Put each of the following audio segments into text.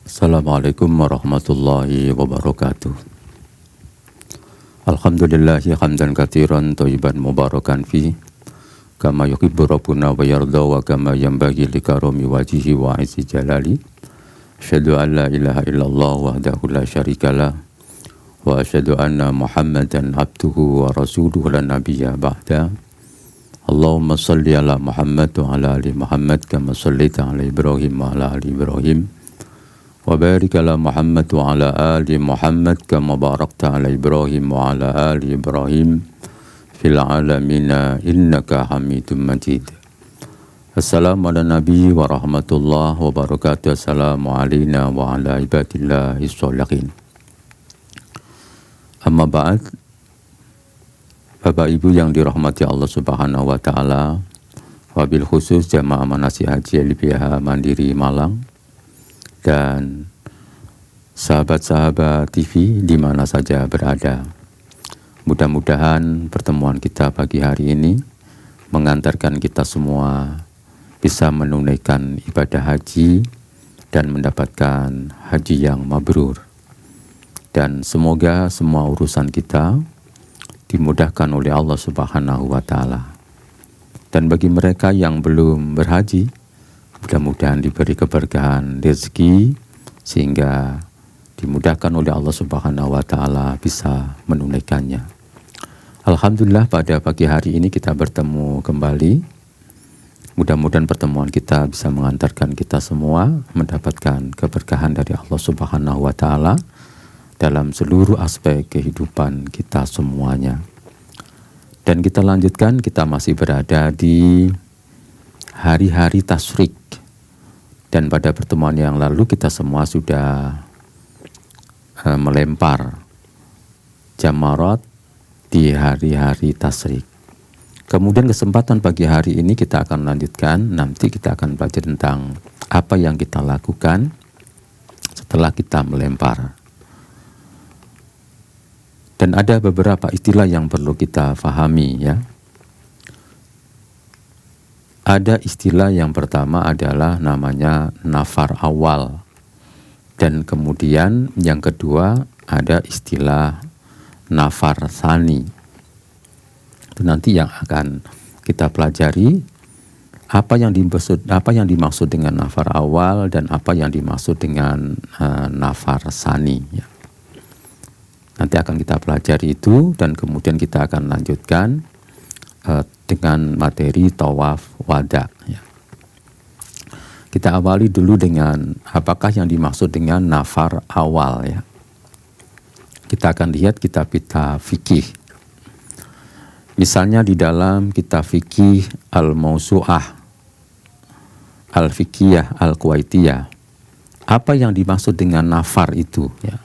Assalamualaikum warahmatullahi wabarakatuh. Alhamdulillahi hamdan katsiran thayyiban mubarakan fi kama yuhibbu rabbuna wa yarda wa kama yanbaghi li karami wajhihi wa izzi jalali. Asyhadu an la ilaha illallah wahdahu la syarikalah wa asyhadu anna Muhammadan abduhu wa rasuluhu la nabiyya ba'da. Allahumma shalli ala Muhammad wa ala ali Muhammad kama shallaita ala Ibrahim wa ala ali Ibrahim. Wa barik ala Muhammad wa ala ali Muhammad kama barakta ala Ibrahim wa ala ali Ibrahim fil alamina innaka Hamidum Majid. Assalamu ala nabi wa rahmatullah wa barakatuh. Assalamu alayna wa ala ibadillahi sholihin. Amma ba'd. Bapak Ibu yang dirahmati Allah Subhanahu wa taala, wabil khusus jamaah manasik haji LBH Mandiri Malang dan sahabat-sahabat TV di mana saja berada. Mudah-mudahan pertemuan kita pagi hari ini mengantarkan kita semua bisa menunaikan ibadah haji dan mendapatkan haji yang mabrur. Dan semoga semua urusan kita dimudahkan oleh Allah Subhanahu wa taala. Dan bagi mereka yang belum berhaji, mudah-mudahan diberi keberkahan rezeki sehingga dimudahkan oleh Allah Subhanahu wa taala bisa menunaikannya. Alhamdulillah pada pagi hari ini kita bertemu kembali. Mudah-mudahan pertemuan kita bisa mengantarkan kita semua mendapatkan keberkahan dari Allah Subhanahu wa taala dalam seluruh aspek kehidupan kita semuanya. Dan kita lanjutkan, kita masih berada di hari-hari tasyrik. Dan pada pertemuan yang lalu kita semua sudah melempar jamarat di hari-hari tasyrik. Kemudian kesempatan pagi hari ini kita akan lanjutkan, nanti kita akan belajar tentang apa yang kita lakukan setelah kita melempar. Dan ada beberapa istilah yang perlu kita fahami ya. Ada istilah yang pertama adalah namanya nafar awal. Dan kemudian yang kedua ada istilah nafar tsani. Itu nanti yang akan kita pelajari apa yang dimaksud dengan nafar awal dan apa yang dimaksud dengan nafar tsani ya. Nanti akan kita pelajari itu dan kemudian kita akan lanjutkan dengan materi tawaf wada. Ya. Kita awali dulu dengan apakah yang dimaksud dengan nafar awal. Ya. Kita akan lihat kitab-kitab fikih. Misalnya di dalam kitab fikih Al-Mawsu'ah, Al-Fiqhiyah, Al-Kuwaitiyah. Apa yang dimaksud dengan nafar itu? Ya.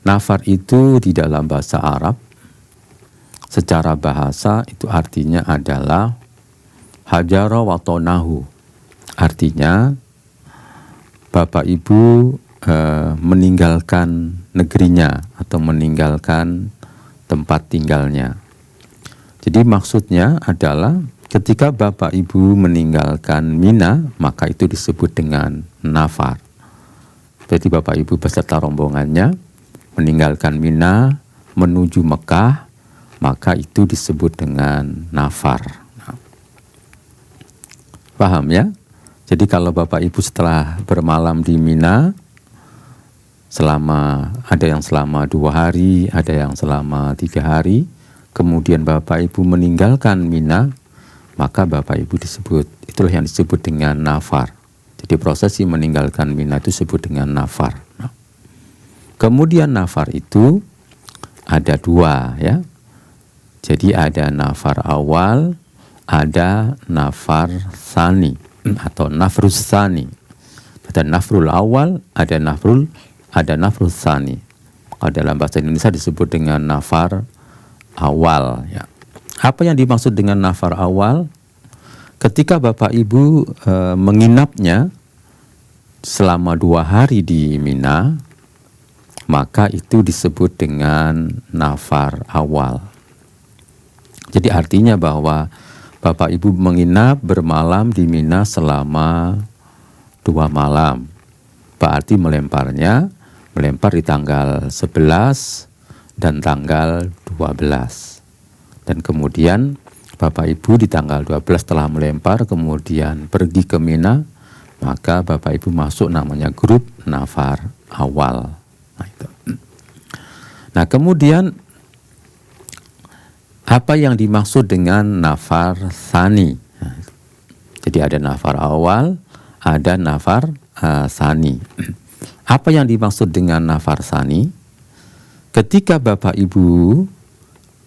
Nafar itu di dalam bahasa Arab, secara bahasa itu artinya adalah hajara wa tonahu. Artinya Bapak Ibu meninggalkan negerinya atau meninggalkan tempat tinggalnya. Jadi maksudnya adalah ketika Bapak Ibu meninggalkan Mina, maka itu disebut dengan nafar. Jadi Bapak Ibu beserta rombongannya meninggalkan Mina menuju Mekah, maka itu disebut dengan nafar. Paham ya? Jadi kalau Bapak Ibu setelah bermalam di Mina, ada yang selama 2 hari, ada yang selama 3 hari, kemudian Bapak Ibu meninggalkan Mina, maka Bapak Ibu itulah yang disebut dengan nafar. Jadi prosesi meninggalkan Mina itu disebut dengan nafar. Kemudian nafar itu ada 2 ya. Jadi ada nafar awal, ada nafar tsani atau nafrus tsani. Ada nafrul awal, ada nafrul tsani. Kalau dalam bahasa Indonesia disebut dengan nafar awal ya. Apa yang dimaksud dengan nafar awal? Ketika Bapak Ibu menginapnya selama 2 hari di Mina, maka itu disebut dengan nafar awal. Jadi artinya bahwa Bapak Ibu menginap bermalam di Mina selama 2 malam. berarti melempar di tanggal 11 dan tanggal 12. Dan kemudian Bapak Ibu di tanggal 12 telah melempar, kemudian pergi ke Mina, maka Bapak Ibu masuk namanya grup nafar awal. Nah kemudian apa yang dimaksud dengan nafar tsani? Jadi ada nafar awal, ada nafar tsani. Apa yang dimaksud dengan nafar tsani? Ketika Bapak Ibu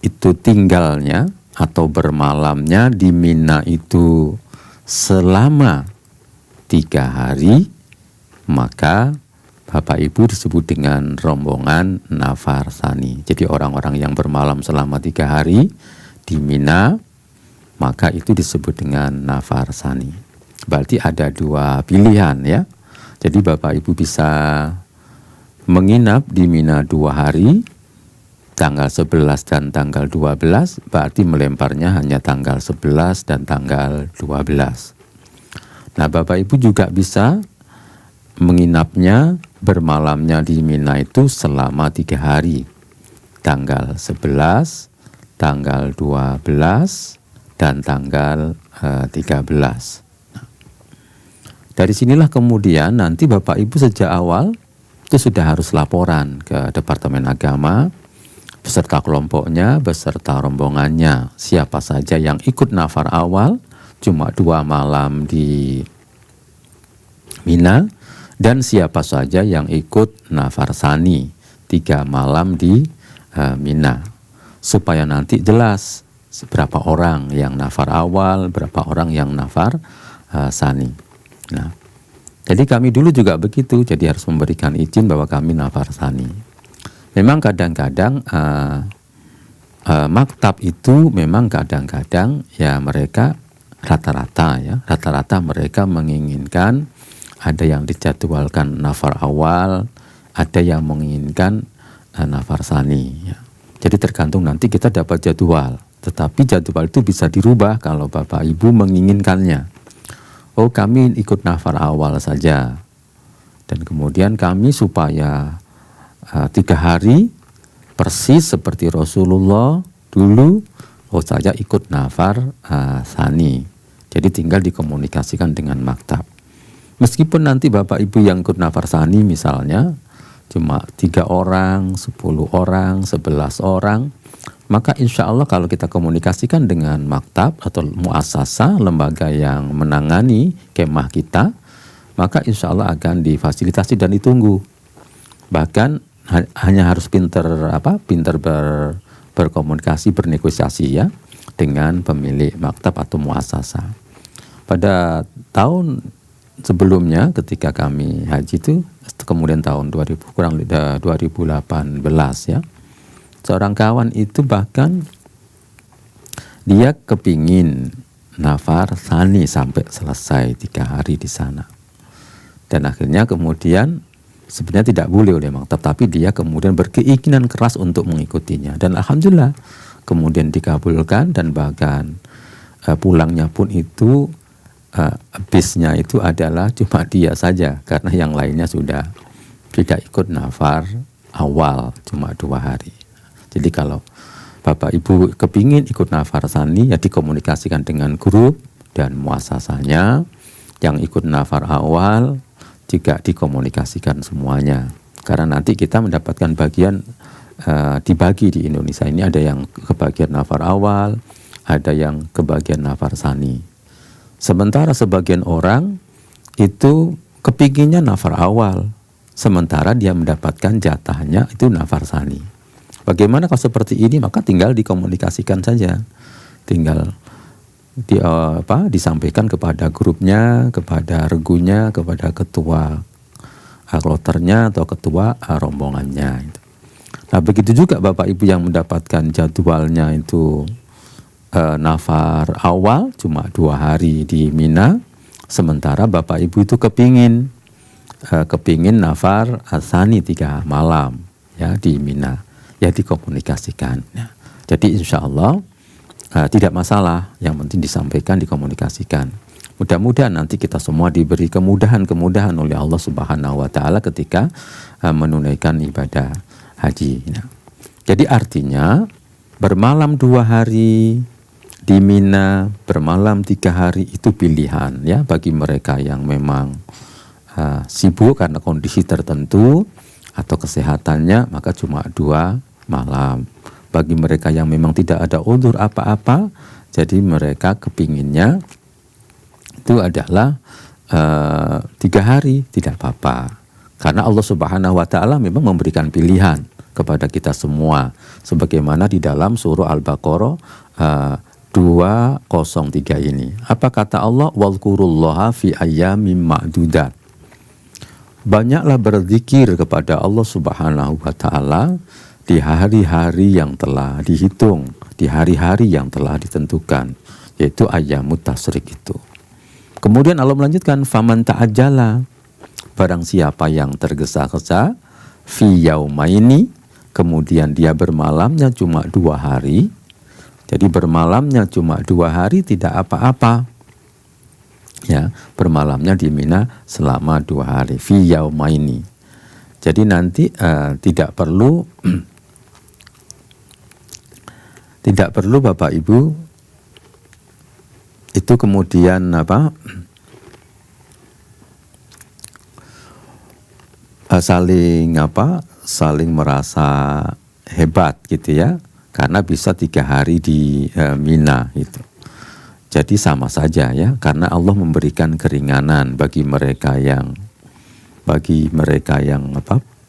itu tinggalnya atau bermalamnya di Mina itu selama 3 hari, maka Bapak Ibu disebut dengan rombongan nafar tsani. Jadi orang-orang yang bermalam selama 3 hari di Mina, maka itu disebut dengan nafar tsani. Berarti ada 2 pilihan ya. Jadi Bapak Ibu bisa menginap di Mina 2 hari, tanggal 11 dan tanggal 12, berarti melemparnya hanya tanggal 11 dan tanggal 12. Nah Bapak Ibu juga bisa menginapnya, bermalamnya di Mina itu selama 3 hari, tanggal 11, tanggal 12, dan tanggal 13. Dari sinilah kemudian nanti Bapak Ibu sejak awal itu sudah harus laporan ke Departemen Agama, beserta kelompoknya, beserta rombongannya, siapa saja yang ikut nafar awal, cuma 2 malam di Mina, dan siapa saja yang ikut nafar tsani 3 malam di Mina, supaya nanti jelas berapa orang yang nafar awal, berapa orang yang nafar tsani. Nah, jadi kami dulu juga begitu, jadi harus memberikan izin bahwa kami nafar tsani. Memang kadang-kadang maktab itu memang kadang-kadang ya mereka rata-rata mereka menginginkan, ada yang dijadwalkan nafar awal, ada yang menginginkan nafar tsani ya. Jadi tergantung nanti kita dapat jadwal, tetapi jadwal itu bisa dirubah kalau Bapak Ibu menginginkannya. Oh kami ikut nafar awal saja, dan kemudian kami supaya 3 hari persis seperti Rasulullah dulu, oh saya ikut nafar tsani. Jadi tinggal dikomunikasikan dengan maktab. Meskipun nanti Bapak Ibu yang ikut nafar tsani misalnya cuma 3 orang, 10 orang, 11 orang, maka insya Allah kalau kita komunikasikan dengan maktab atau muasasah, lembaga yang menangani kemah kita, maka insya Allah akan difasilitasi dan ditunggu. Bahkan hanya harus pinter berkomunikasi, bernegosiasi ya dengan pemilik maktab atau muasasah. Pada tahun sebelumnya ketika kami haji itu, kemudian tahun 2018 ya, seorang kawan itu bahkan dia kepingin nafar tsani sampai selesai 3 hari di sana. Dan akhirnya kemudian sebenarnya tidak boleh oleh maktab, tapi dia kemudian berkeinginan keras untuk mengikutinya. Dan alhamdulillah kemudian dikabulkan, dan bahkan pulangnya pun itu bisnya itu adalah cuma dia saja, karena yang lainnya sudah tidak ikut nafar awal cuma 2 hari. Jadi kalau Bapak Ibu kepingin ikut nafar tsani ya dikomunikasikan dengan grup dan muasasahnya. Yang ikut nafar awal juga dikomunikasikan semuanya, karena nanti kita mendapatkan bagian dibagi di Indonesia ini, ada yang kebagian nafar awal, ada yang kebagian nafar tsani. Sementara sebagian orang itu kepinginnya nafar awal, sementara dia mendapatkan jatahnya itu nafar tsani. Bagaimana kalau seperti ini? Maka tinggal dikomunikasikan saja, tinggal disampaikan kepada grupnya, kepada regunya, kepada ketua kloternya atau ketua rombongannya. Nah begitu juga Bapak Ibu yang mendapatkan jadwalnya itu nafar awal cuma 2 hari di Mina, sementara Bapak Ibu itu kepingin nafar tsani 3 malam ya di Mina, ya dikomunikasikan ya. Jadi insya Allah tidak masalah, yang penting disampaikan, dikomunikasikan. Mudah-mudahan nanti kita semua diberi kemudahan-kemudahan oleh Allah Subhanahu wa Ta'ala ketika menunaikan ibadah haji. Nah, jadi artinya bermalam 2 hari di Mina, bermalam 3 hari itu pilihan ya bagi mereka yang memang sibuk karena kondisi tertentu atau kesehatannya, maka cuma 2 malam. Bagi mereka yang memang tidak ada udzur apa-apa, jadi mereka kepinginnya itu adalah 3 hari, tidak apa-apa. Karena Allah Subhanahu wa Ta'ala memang memberikan pilihan kepada kita semua. Sebagaimana di dalam surah Al-Baqarah 203 ini. Apa kata Allah? Wadhkurullaha fi ayyamin ma'dudat. Banyaklah berzikir kepada Allah Subhanahu wa Ta'ala di hari-hari yang telah dihitung, di hari-hari yang telah ditentukan, yaitu ayyamut tasyrik itu. Kemudian Allah melanjutkan, faman ta'ajjala, barang siapa yang tergesa-gesa, fi yaumaini, kemudian dia bermalamnya cuma 2 hari, jadi bermalamnya cuma 2 hari tidak apa-apa. Ya, bermalamnya di Mina selama 2 hari, fi yaumaini. Jadi nanti tidak perlu Bapak Ibu itu kemudian saling merasa hebat gitu ya, karena bisa 3 hari di Mina itu. Jadi sama saja ya, karena Allah memberikan keringanan bagi mereka yang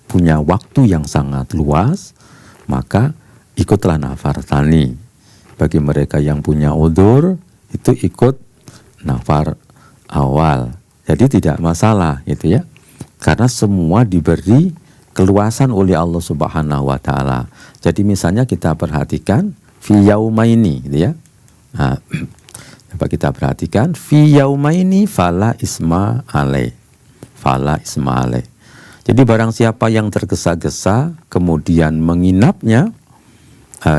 punya waktu yang sangat luas, maka ikutlah nafar tsani. Bagi mereka yang punya udzur itu ikut nafar awal. Jadi tidak masalah gitu ya. Karena semua diberi keluasan oleh Allah Subhanahu wa Ta'ala. Jadi misalnya kita perhatikan fi yaumaini gitu ya. Nah, coba kita perhatikan fi yaumaini fala isma alaih. Fala isma alaih. Jadi barang siapa yang tergesa-gesa kemudian menginapnya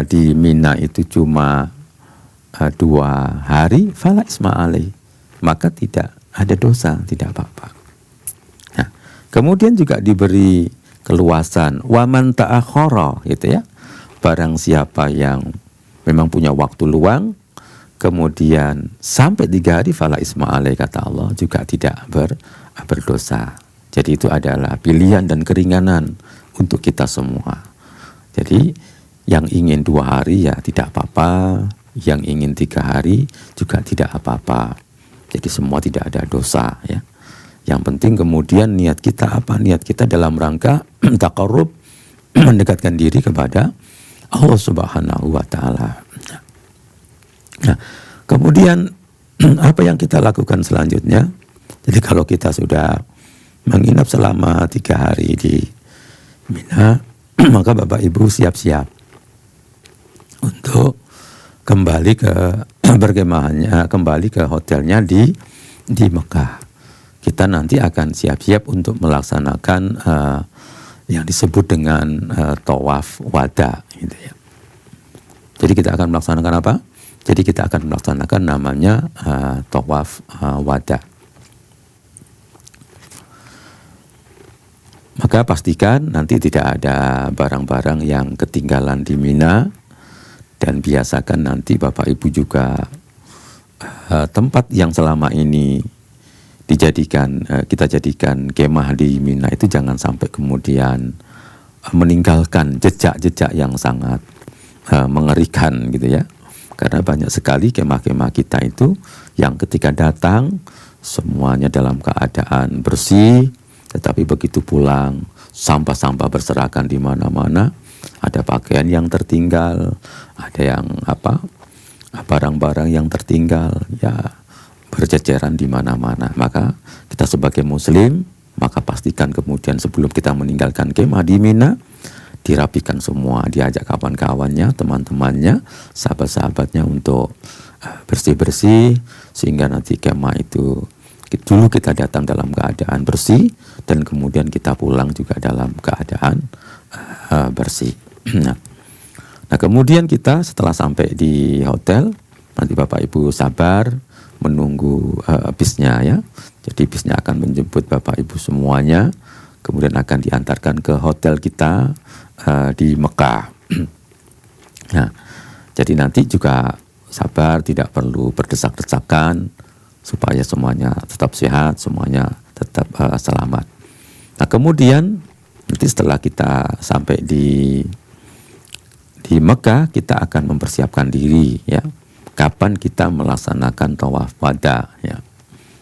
di Mina itu cuma 2 hari, fala isma alaih, maka tidak ada dosa, tidak apa-apa. Nah, kemudian juga diberi keluasan waman ta'akhara gitu ya. Barang siapa yang memang punya waktu luang kemudian sampai 3 hari, fala isma alaih, kata Allah, juga tidak berdosa. Jadi itu adalah pilihan dan keringanan untuk kita semua. Jadi yang ingin 2 hari ya tidak apa-apa, yang ingin 3 hari juga tidak apa-apa. Jadi semua tidak ada dosa ya. Yang penting kemudian niat kita apa? Niat kita dalam rangka taqarrub, mendekatkan diri kepada Allah Subhanahu wa Ta'ala. Nah, kemudian apa yang kita lakukan selanjutnya? Jadi kalau kita sudah menginap selama 3 hari di Mina, maka Bapak Ibu siap-siap untuk kembali ke berkemahannya, kembali ke hotelnya di Mekah. Kita nanti akan siap-siap untuk melaksanakan yang disebut dengan tawaf wada gitu ya. Jadi kita akan melaksanakan apa? Jadi kita akan melaksanakan namanya tawaf wada. Maka pastikan nanti tidak ada barang-barang yang ketinggalan di Mina. Dan biasakan nanti Bapak Ibu juga tempat yang selama ini kita jadikan kemah di Mina itu jangan sampai kemudian meninggalkan jejak-jejak yang sangat mengerikan gitu ya. Karena banyak sekali kemah-kemah kita itu yang ketika datang semuanya dalam keadaan bersih, tetapi begitu pulang sampah-sampah berserakan di mana-mana. Ada pakaian yang tertinggal, ada yang barang-barang yang tertinggal, ya berceceran di mana-mana. Maka kita sebagai muslim, maka pastikan kemudian sebelum kita meninggalkan kemah di Mina, dirapikan semua, diajak kawan-kawannya, teman-temannya, sahabat-sahabatnya untuk bersih-bersih, sehingga nanti kemah itu dulu kita datang dalam keadaan bersih, dan kemudian kita pulang juga dalam keadaan bersih. Nah, kemudian kita setelah sampai di hotel, nanti Bapak Ibu sabar, menunggu bisnya ya. Jadi bisnya akan menjemput Bapak Ibu semuanya, kemudian akan diantarkan ke hotel kita di Mekah. Nah, jadi nanti juga sabar, tidak perlu berdesak-desakan supaya semuanya tetap sehat, semuanya tetap selamat. Nah, kemudian nanti setelah kita sampai di Mekah, kita akan mempersiapkan diri ya. Kapan kita melaksanakan tawaf wada ya.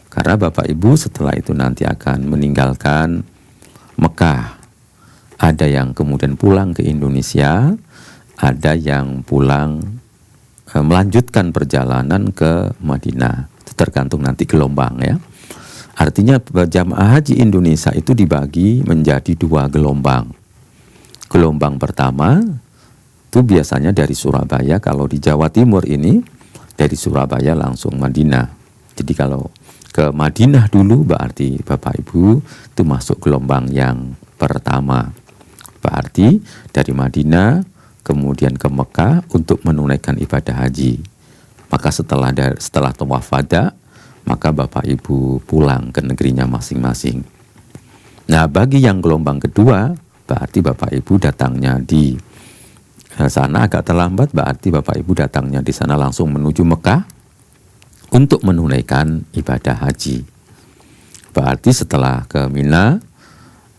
Karena Bapak Ibu setelah itu nanti akan meninggalkan Mekah. Ada yang kemudian pulang ke Indonesia, ada yang pulang melanjutkan perjalanan ke Madinah. Itu tergantung nanti gelombang ya. Artinya jamaah haji Indonesia itu dibagi menjadi 2 gelombang. Gelombang pertama itu biasanya dari Surabaya. Kalau di Jawa Timur ini dari Surabaya langsung Madinah. Jadi kalau ke Madinah dulu berarti Bapak Ibu itu masuk gelombang yang pertama. Berarti dari Madinah kemudian ke Mekah untuk menunaikan ibadah haji. Maka setelah tawaf wada, maka Bapak Ibu pulang ke negerinya masing-masing. Nah, bagi yang gelombang kedua, berarti Bapak Ibu datangnya di sana agak terlambat, berarti Bapak Ibu datangnya di sana langsung menuju Mekah untuk menunaikan ibadah haji. Berarti setelah ke Mina,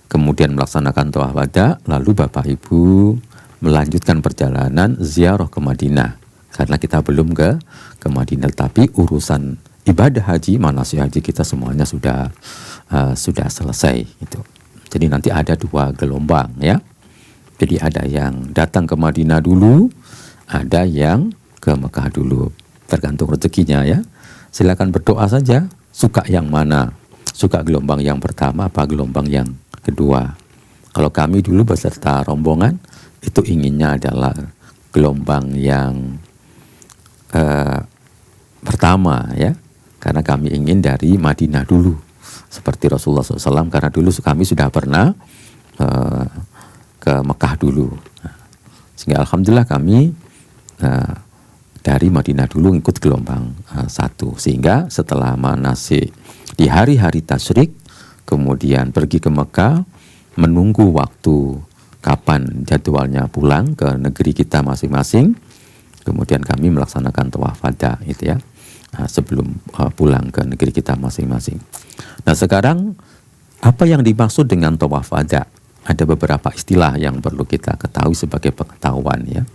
kemudian melaksanakan tawaf wada, lalu Bapak Ibu melanjutkan perjalanan ziarah ke Madinah. Karena kita belum ke Madinah, tapi urusan ibadah haji, manasik haji kita semuanya sudah selesai itu. Jadi nanti ada 2 gelombang ya. Jadi ada yang datang ke Madinah dulu, ada yang ke Mekah dulu. Tergantung rezekinya ya. Silakan berdoa saja, suka yang mana? Suka gelombang yang pertama apa gelombang yang kedua? Kalau kami dulu beserta rombongan itu inginnya adalah gelombang yang pertama ya. Karena kami ingin dari Madinah dulu. Seperti Rasulullah SAW, karena dulu kami sudah pernah ke Mekah dulu. Sehingga alhamdulillah kami dari Madinah dulu ikut gelombang 1. Sehingga setelah manasik di hari-hari tasyrik, kemudian pergi ke Mekah, menunggu waktu kapan jadwalnya pulang ke negeri kita masing-masing. Kemudian kami melaksanakan tawaf wada itu ya. Sebelum pulang ke negeri kita masing-masing. Nah, sekarang apa yang dimaksud dengan tawaf wada? Ada beberapa istilah yang perlu kita ketahui sebagai pengetahuan ya.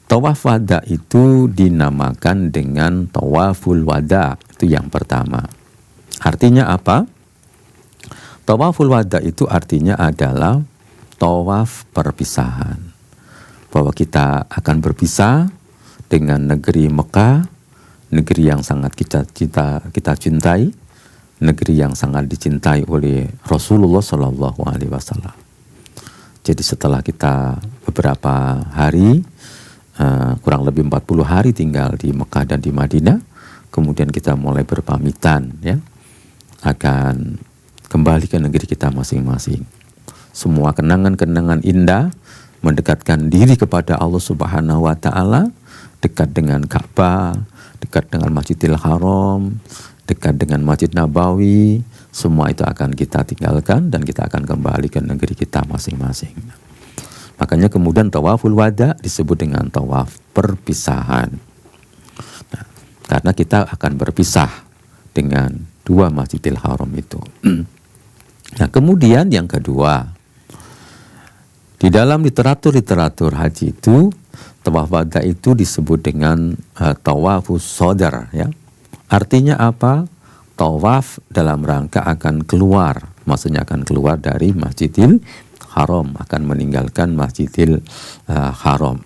Tawaf wada itu dinamakan dengan tawaful wada, itu yang pertama. Artinya apa? Tawaful wada itu artinya adalah tawaf perpisahan. Bahwa kita akan berpisah dengan negeri Mekah, negeri yang sangat kita cintai, negeri yang sangat dicintai oleh Rasulullah SAW. Jadi setelah kita beberapa hari, kurang lebih 40 hari tinggal di Mekah dan di Madinah, kemudian kita mulai berpamitan ya, akan kembali ke negeri kita masing-masing. Semua kenangan-kenangan indah mendekatkan diri kepada Allah Subhanahu wa Ta'ala, dekat dengan Ka'bah, dekat dengan Masjidil Haram, dekat dengan Masjid Nabawi, semua itu akan kita tinggalkan dan kita akan kembali ke negeri kita masing-masing. Makanya kemudian tawaful wada disebut dengan tawaf perpisahan. Nah, karena kita akan berpisah dengan 2 Masjidil Haram itu. Nah, kemudian yang kedua, di dalam literatur haji itu, tawaf wada itu disebut dengan tawafus sodar ya. Artinya apa? Tawaf dalam rangka akan keluar, maksudnya akan keluar dari Masjidil Haram, akan meninggalkan Masjidil Haram.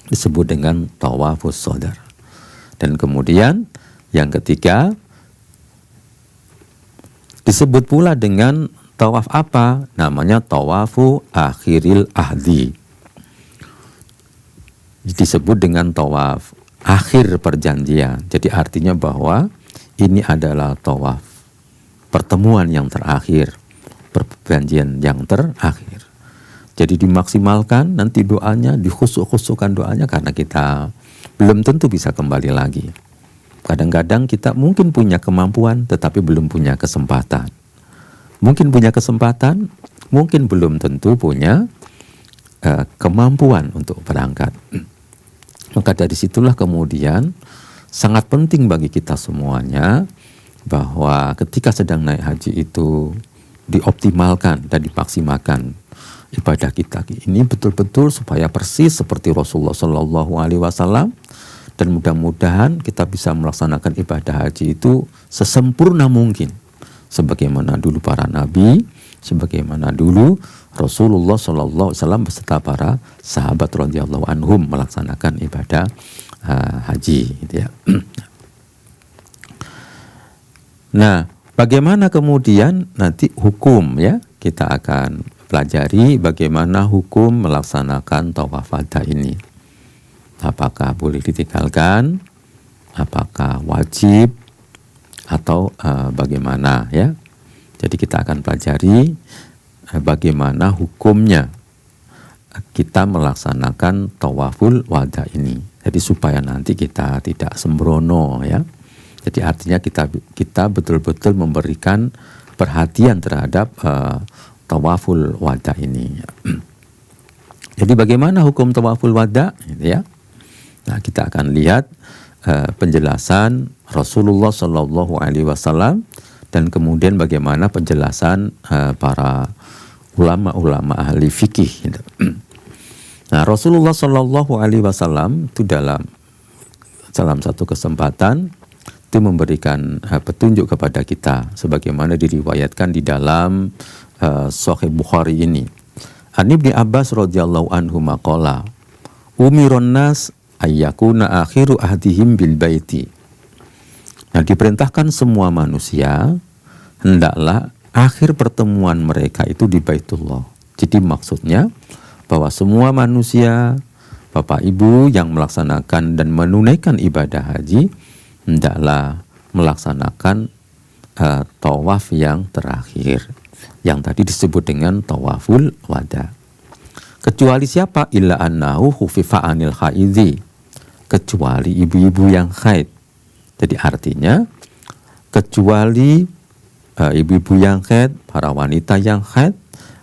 Disebut dengan tawafus sodar. Dan kemudian yang ketiga disebut pula dengan tawaf apa? Namanya tawafu akhiril ahdi. Disebut dengan tawaf akhir perjanjian. Jadi artinya bahwa ini adalah tawaf pertemuan yang terakhir, perjanjian yang terakhir. Jadi dimaksimalkan nanti doanya, dikhusuk-khusukkan doanya, karena kita belum tentu bisa kembali lagi. Kadang-kadang kita mungkin punya kemampuan tetapi belum punya kesempatan. Mungkin punya kesempatan, mungkin belum tentu punya kemampuan untuk berangkat. Maka dari situlah kemudian sangat penting bagi kita semuanya bahwa ketika sedang naik haji itu dioptimalkan dan dimaksimalkan ibadah kita ini betul-betul supaya persis seperti Rasulullah Shallallahu Alaihi Wasallam, dan mudah-mudahan kita bisa melaksanakan ibadah haji itu sesempurna mungkin sebagaimana dulu para nabi, sebagaimana dulu Rasulullah Shallallahu Alaihi Wasallam beserta para sahabat radhiyallahu anhum melaksanakan ibadah haji, gitu ya. Nah, bagaimana kemudian nanti hukum, ya, kita akan pelajari bagaimana hukum melaksanakan tawaf wada ini. Apakah boleh ditinggalkan, apakah wajib, atau bagaimana, ya. Jadi kita akan pelajari bagaimana hukumnya kita melaksanakan tawaful wada ini. Jadi supaya nanti kita tidak sembrono, ya. Jadi artinya kita betul-betul memberikan perhatian terhadap tawaful wada ini. Jadi bagaimana hukum tawaful wada, gitu ya. Nah, kita akan lihat penjelasan Rasulullah Shallallahu Alaihi Wasallam dan kemudian bagaimana penjelasan para ulama-ulama ahli fikih. Gitu. Nah, Rasulullah Shallallahu Alaihi Wasallam itu dalam satu kesempatan itu memberikan petunjuk kepada kita sebagaimana diriwayatkan di dalam Sahih Bukhari ini. An Ibnu Abbas radhiyallahu anhu maqala umirun nas ayyakuna akhiru ahdihim bil baiti. Nah, diperintahkan semua manusia hendaklah akhir pertemuan mereka itu di Baitullah. Jadi maksudnya bahwa semua manusia, Bapak Ibu yang melaksanakan dan menunaikan ibadah haji hendaklah melaksanakan tawaf yang terakhir, yang tadi disebut dengan tawaful wada. Kecuali siapa? Illa annahu khufifa anil haidhi, kecuali ibu-ibu yang haid. Jadi artinya kecuali ibu-ibu yang haid, para wanita yang haid,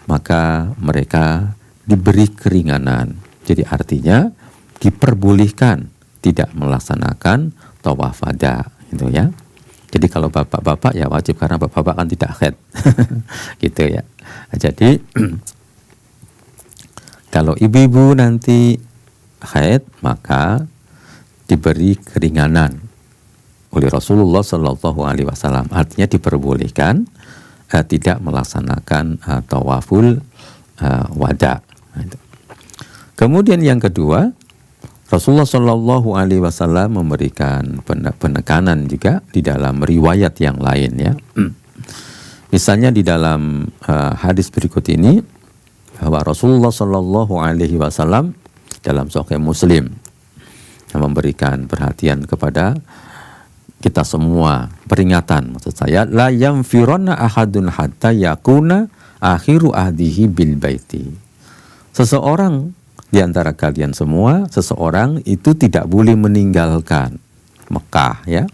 maka mereka diberi keringanan. Jadi artinya diperbolehkan tidak melaksanakan tawaf wada, gitu ya. Jadi kalau bapak-bapak ya wajib karena bapak-bapak kan tidak haid. Gitu ya. Jadi kalau ibu-ibu nanti haid maka diberi keringanan oleh Rasulullah Shallallahu Alaihi Wasallam. Artinya diperbolehkan tidak melaksanakan tawaful wada. Kemudian yang kedua, Rasulullah Shallallahu Alaihi Wasallam memberikan penekanan juga di dalam riwayat yang lain, ya. Misalnya di dalam hadis berikut ini bahwa Rasulullah Shallallahu Alaihi Wasallam dalam Sahih Muslim memberikan perhatian kepada kita semua, peringatan maksud saya, la yamfironna ahadun hatta yakuna akhiru ahdihi bil baiti. Seseorang di antara kalian semua, seseorang itu tidak boleh meninggalkan Mekah, ya.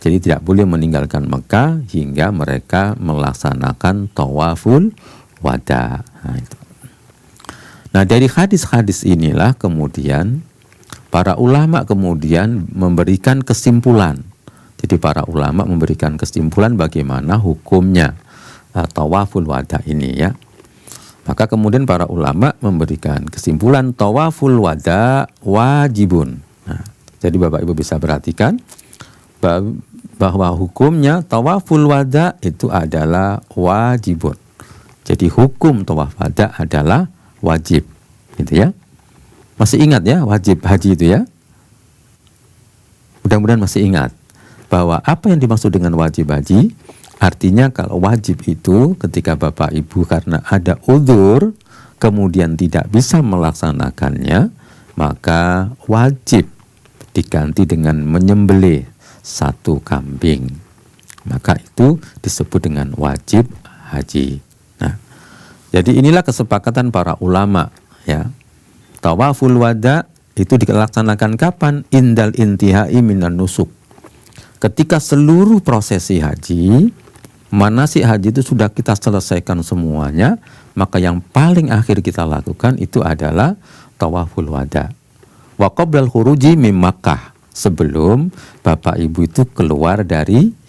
Jadi tidak boleh meninggalkan Mekah hingga mereka melaksanakan tawaful wada. Nah, dari hadis-hadis inilah kemudian para ulama kemudian memberikan kesimpulan. Jadi para ulama memberikan kesimpulan bagaimana hukumnya tawaful wada ini, ya. Maka kemudian para ulama memberikan kesimpulan tawaful wada wajibun. Nah, jadi Bapak Ibu bisa perhatikan bahwa hukumnya tawaful wada itu adalah wajibun. Jadi hukum tawaf wada adalah wajib, gitu ya. Masih ingat ya wajib haji itu, ya? Mudah-mudahan masih ingat bahwa apa yang dimaksud dengan wajib haji. Artinya kalau wajib itu ketika Bapak Ibu karena ada udzur kemudian tidak bisa melaksanakannya, maka wajib diganti dengan menyembelih satu kambing. Maka itu disebut dengan wajib haji. Nah, jadi inilah kesepakatan para ulama, ya. Tawaful wada itu dilaksanakan kapan? Indal intihai minan nusuk. ketika seluruh prosesi haji, manasik haji itu sudah kita selesaikan semuanya, maka yang paling akhir kita lakukan itu adalah tawaful wada. Wa qablal khuruji mim Makkah, sebelum Bapak Ibu itu keluar dari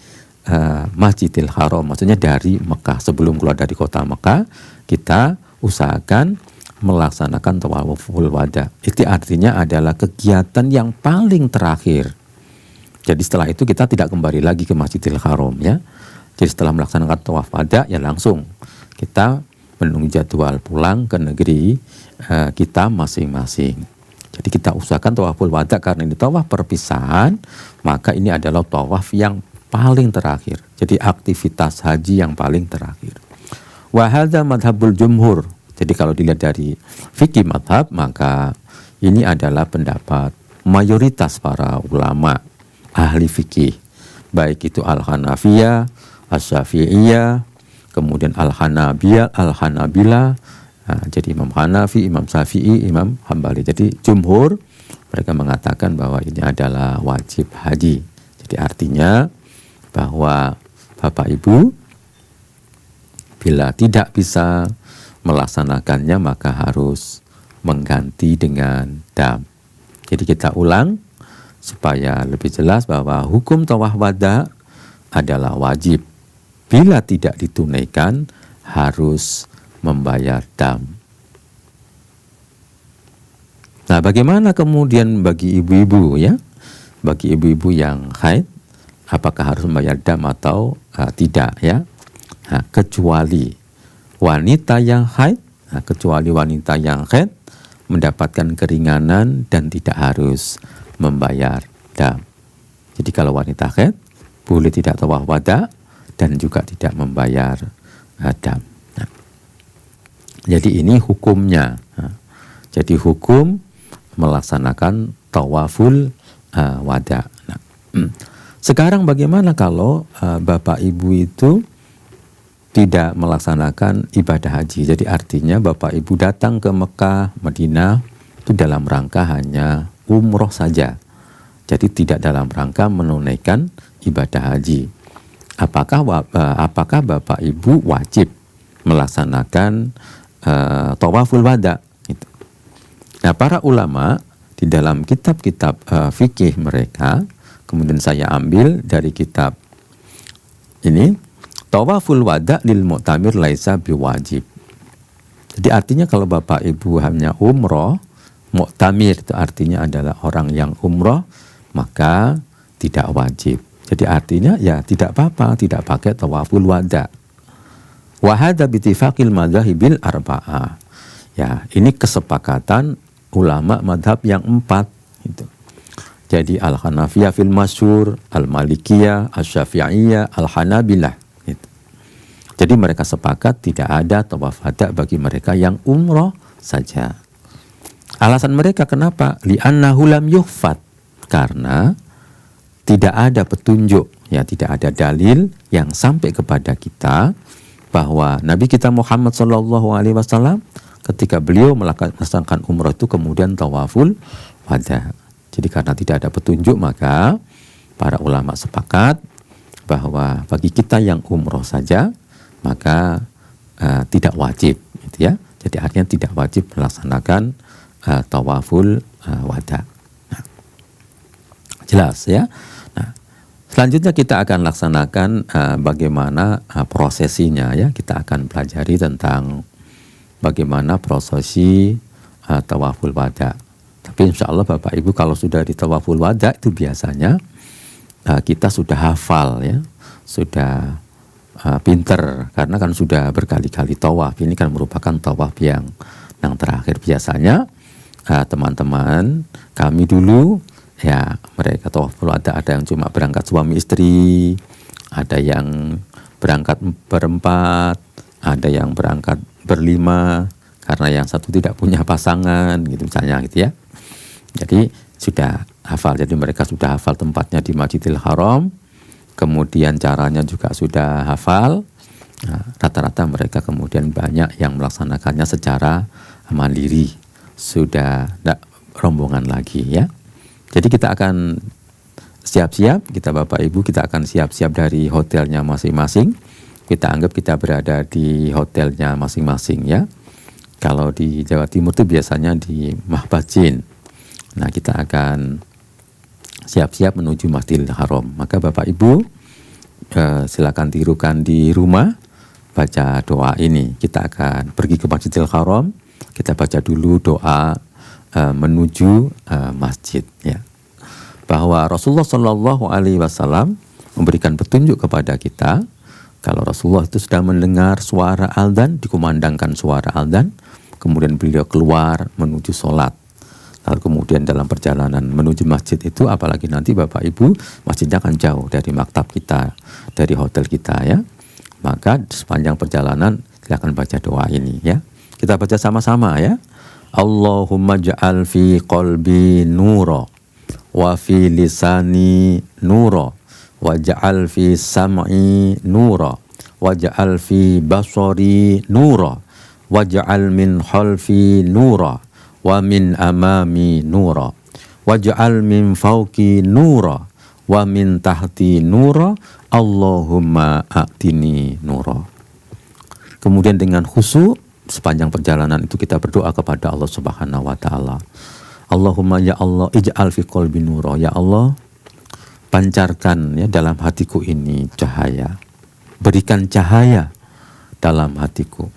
Masjidil Haram, maksudnya dari Mekah. Sebelum keluar dari kota Mekah, kita usahakan melaksanakan tawaful wada. Itu artinya adalah kegiatan yang paling terakhir. Jadi setelah itu kita tidak kembali lagi ke Masjidil Haram, ya. Jadi setelah melaksanakan tawaf wada, ya langsung kita menunggu jadwal pulang ke negeri kita masing-masing. Jadi kita usahakan tawaful wada karena ini tawaf perpisahan, maka ini adalah tawaf yang paling terakhir. Jadi aktivitas haji yang paling terakhir. Wa hadza madhabul jumhur. Jadi kalau dilihat dari fikih madhab, maka ini adalah pendapat mayoritas para ulama ahli fikih, baik itu Al-Hanafiyah, Asy-Syafi'iyah, kemudian Al-Hanabilah. Nah, jadi Imam Hanafi, Imam Syafi'i, Imam Hambali. Jadi jumhur mereka mengatakan bahwa ini adalah wajib haji. Jadi artinya bahwa Bapak Ibu bila tidak bisa melaksanakannya maka harus mengganti dengan dam. Jadi kita ulang supaya lebih jelas bahwa hukum tawaf wada adalah wajib. Bila tidak ditunaikan harus membayar dam. Nah, bagaimana kemudian bagi ibu-ibu, ya? Bagi ibu-ibu yang haid, apakah harus membayar dam atau tidak, ya? Nah, kecuali wanita yang haid, mendapatkan keringanan dan tidak harus membayar dam. Jadi kalau wanita haid boleh tidak tawaf wada dan juga tidak membayar dam. Jadi ini hukumnya. Jadi hukum melaksanakan tawaful wada. Nah, sekarang bagaimana kalau Bapak Ibu itu tidak melaksanakan ibadah haji? Jadi artinya Bapak Ibu datang ke Mekah, Madinah itu dalam rangka hanya umroh saja. Jadi tidak dalam rangka menunaikan ibadah haji. Apakah Bapak Ibu wajib melaksanakan tawaful wada? Gitu. Nah, para ulama di dalam kitab-kitab fikih mereka, kemudian saya ambil dari kitab ini, tawaful wada lil mu'tamir laisa biwajib. Jadi artinya kalau Bapak Ibu hanya umroh, mu'tamir itu artinya adalah orang yang umroh, maka tidak wajib. Jadi artinya ya tidak apa-apa, tidak pakai tawaful wada. Wa hadza bi ittifaqil madzahibil arba'ah. Ya, ini kesepakatan ulama madhab yang 4 gitu. Jadi Al-Hanafiyah fil masyhur, Al-Malikiyah, Asy-Syafi'iyah, Al-Hanabilah gitu. Jadi mereka sepakat tidak ada tawaf wada bagi mereka yang umroh saja. Alasan mereka kenapa? Li'annahu lam yuhfat. Karena tidak ada petunjuk, ya tidak ada dalil yang sampai kepada kita bahwa Nabi kita Muhammad SAW ketika beliau melaksanakan umroh itu kemudian tawaful wada. Jadi karena tidak ada petunjuk maka para ulama sepakat bahwa bagi kita yang umroh saja maka tidak wajib, gitu ya. Jadi artinya tidak wajib melaksanakan tawaful wada. Nah, jelas ya. Selanjutnya kita akan laksanakan bagaimana prosesinya, ya. Kita akan pelajari tentang bagaimana prosesi tawaful wada. Tapi insya Allah Bapak Ibu kalau sudah di tawaful wada itu biasanya kita sudah hafal, ya, sudah pinter karena kan sudah berkali-kali tawaf. Ini kan merupakan tawaf yang terakhir. Biasanya teman-teman kami dulu, ya, mereka tawaful wada ada yang cuma berangkat suami istri, ada yang berangkat berempat, ada yang berangkat berlima karena yang satu tidak punya pasangan gitu misalnya, gitu ya. Jadi sudah hafal, jadi mereka sudah hafal tempatnya di Masjidil Haram, kemudian caranya juga sudah hafal. Nah, rata-rata mereka kemudian banyak yang melaksanakannya secara mandiri, sudah tidak rombongan lagi, ya. Jadi kita akan siap-siap, kita Bapak Ibu, kita akan siap-siap dari hotelnya masing-masing. Kita anggap kita berada di hotelnya masing-masing ya. Kalau di Jawa Timur itu biasanya di Mahbajin. Nah, kita akan siap-siap menuju Masjidil Haram. Maka Bapak Ibu silakan tirukan di rumah, baca doa ini. Kita akan pergi ke Masjidil Haram, kita baca dulu doa menuju masjid ya. Bahwa Rasulullah Shallallahu Alaihi Wasallam memberikan petunjuk kepada kita, kalau Rasulullah itu sudah mendengar suara adzan, dikumandangkan suara adzan, kemudian beliau keluar menuju sholat. Lalu kemudian dalam perjalanan menuju masjid itu, apalagi nanti Bapak Ibu, masjidnya akan jauh dari maktab kita, dari hotel kita ya. Maka sepanjang perjalanan silakan baca doa ini ya. Kita baca sama-sama ya. Allahumma ja'al fi qalbi nura wa fi lisani nura wa ja'al fi sam'i nura wa ja'al fi basari nura wa ja'al min khalfi nura wa min amami nura wa ja'al min fawqi nura wa min tahti nura Allahumma a'tini nura. Kemudian dengan khusyuk sepanjang perjalanan itu kita berdoa kepada Allah Subhanahu wa taala. Allahumma ya Allah ij'al fi qalbi nura, ya Allah pancarkan ya dalam hatiku ini cahaya. Berikan cahaya dalam hatiku.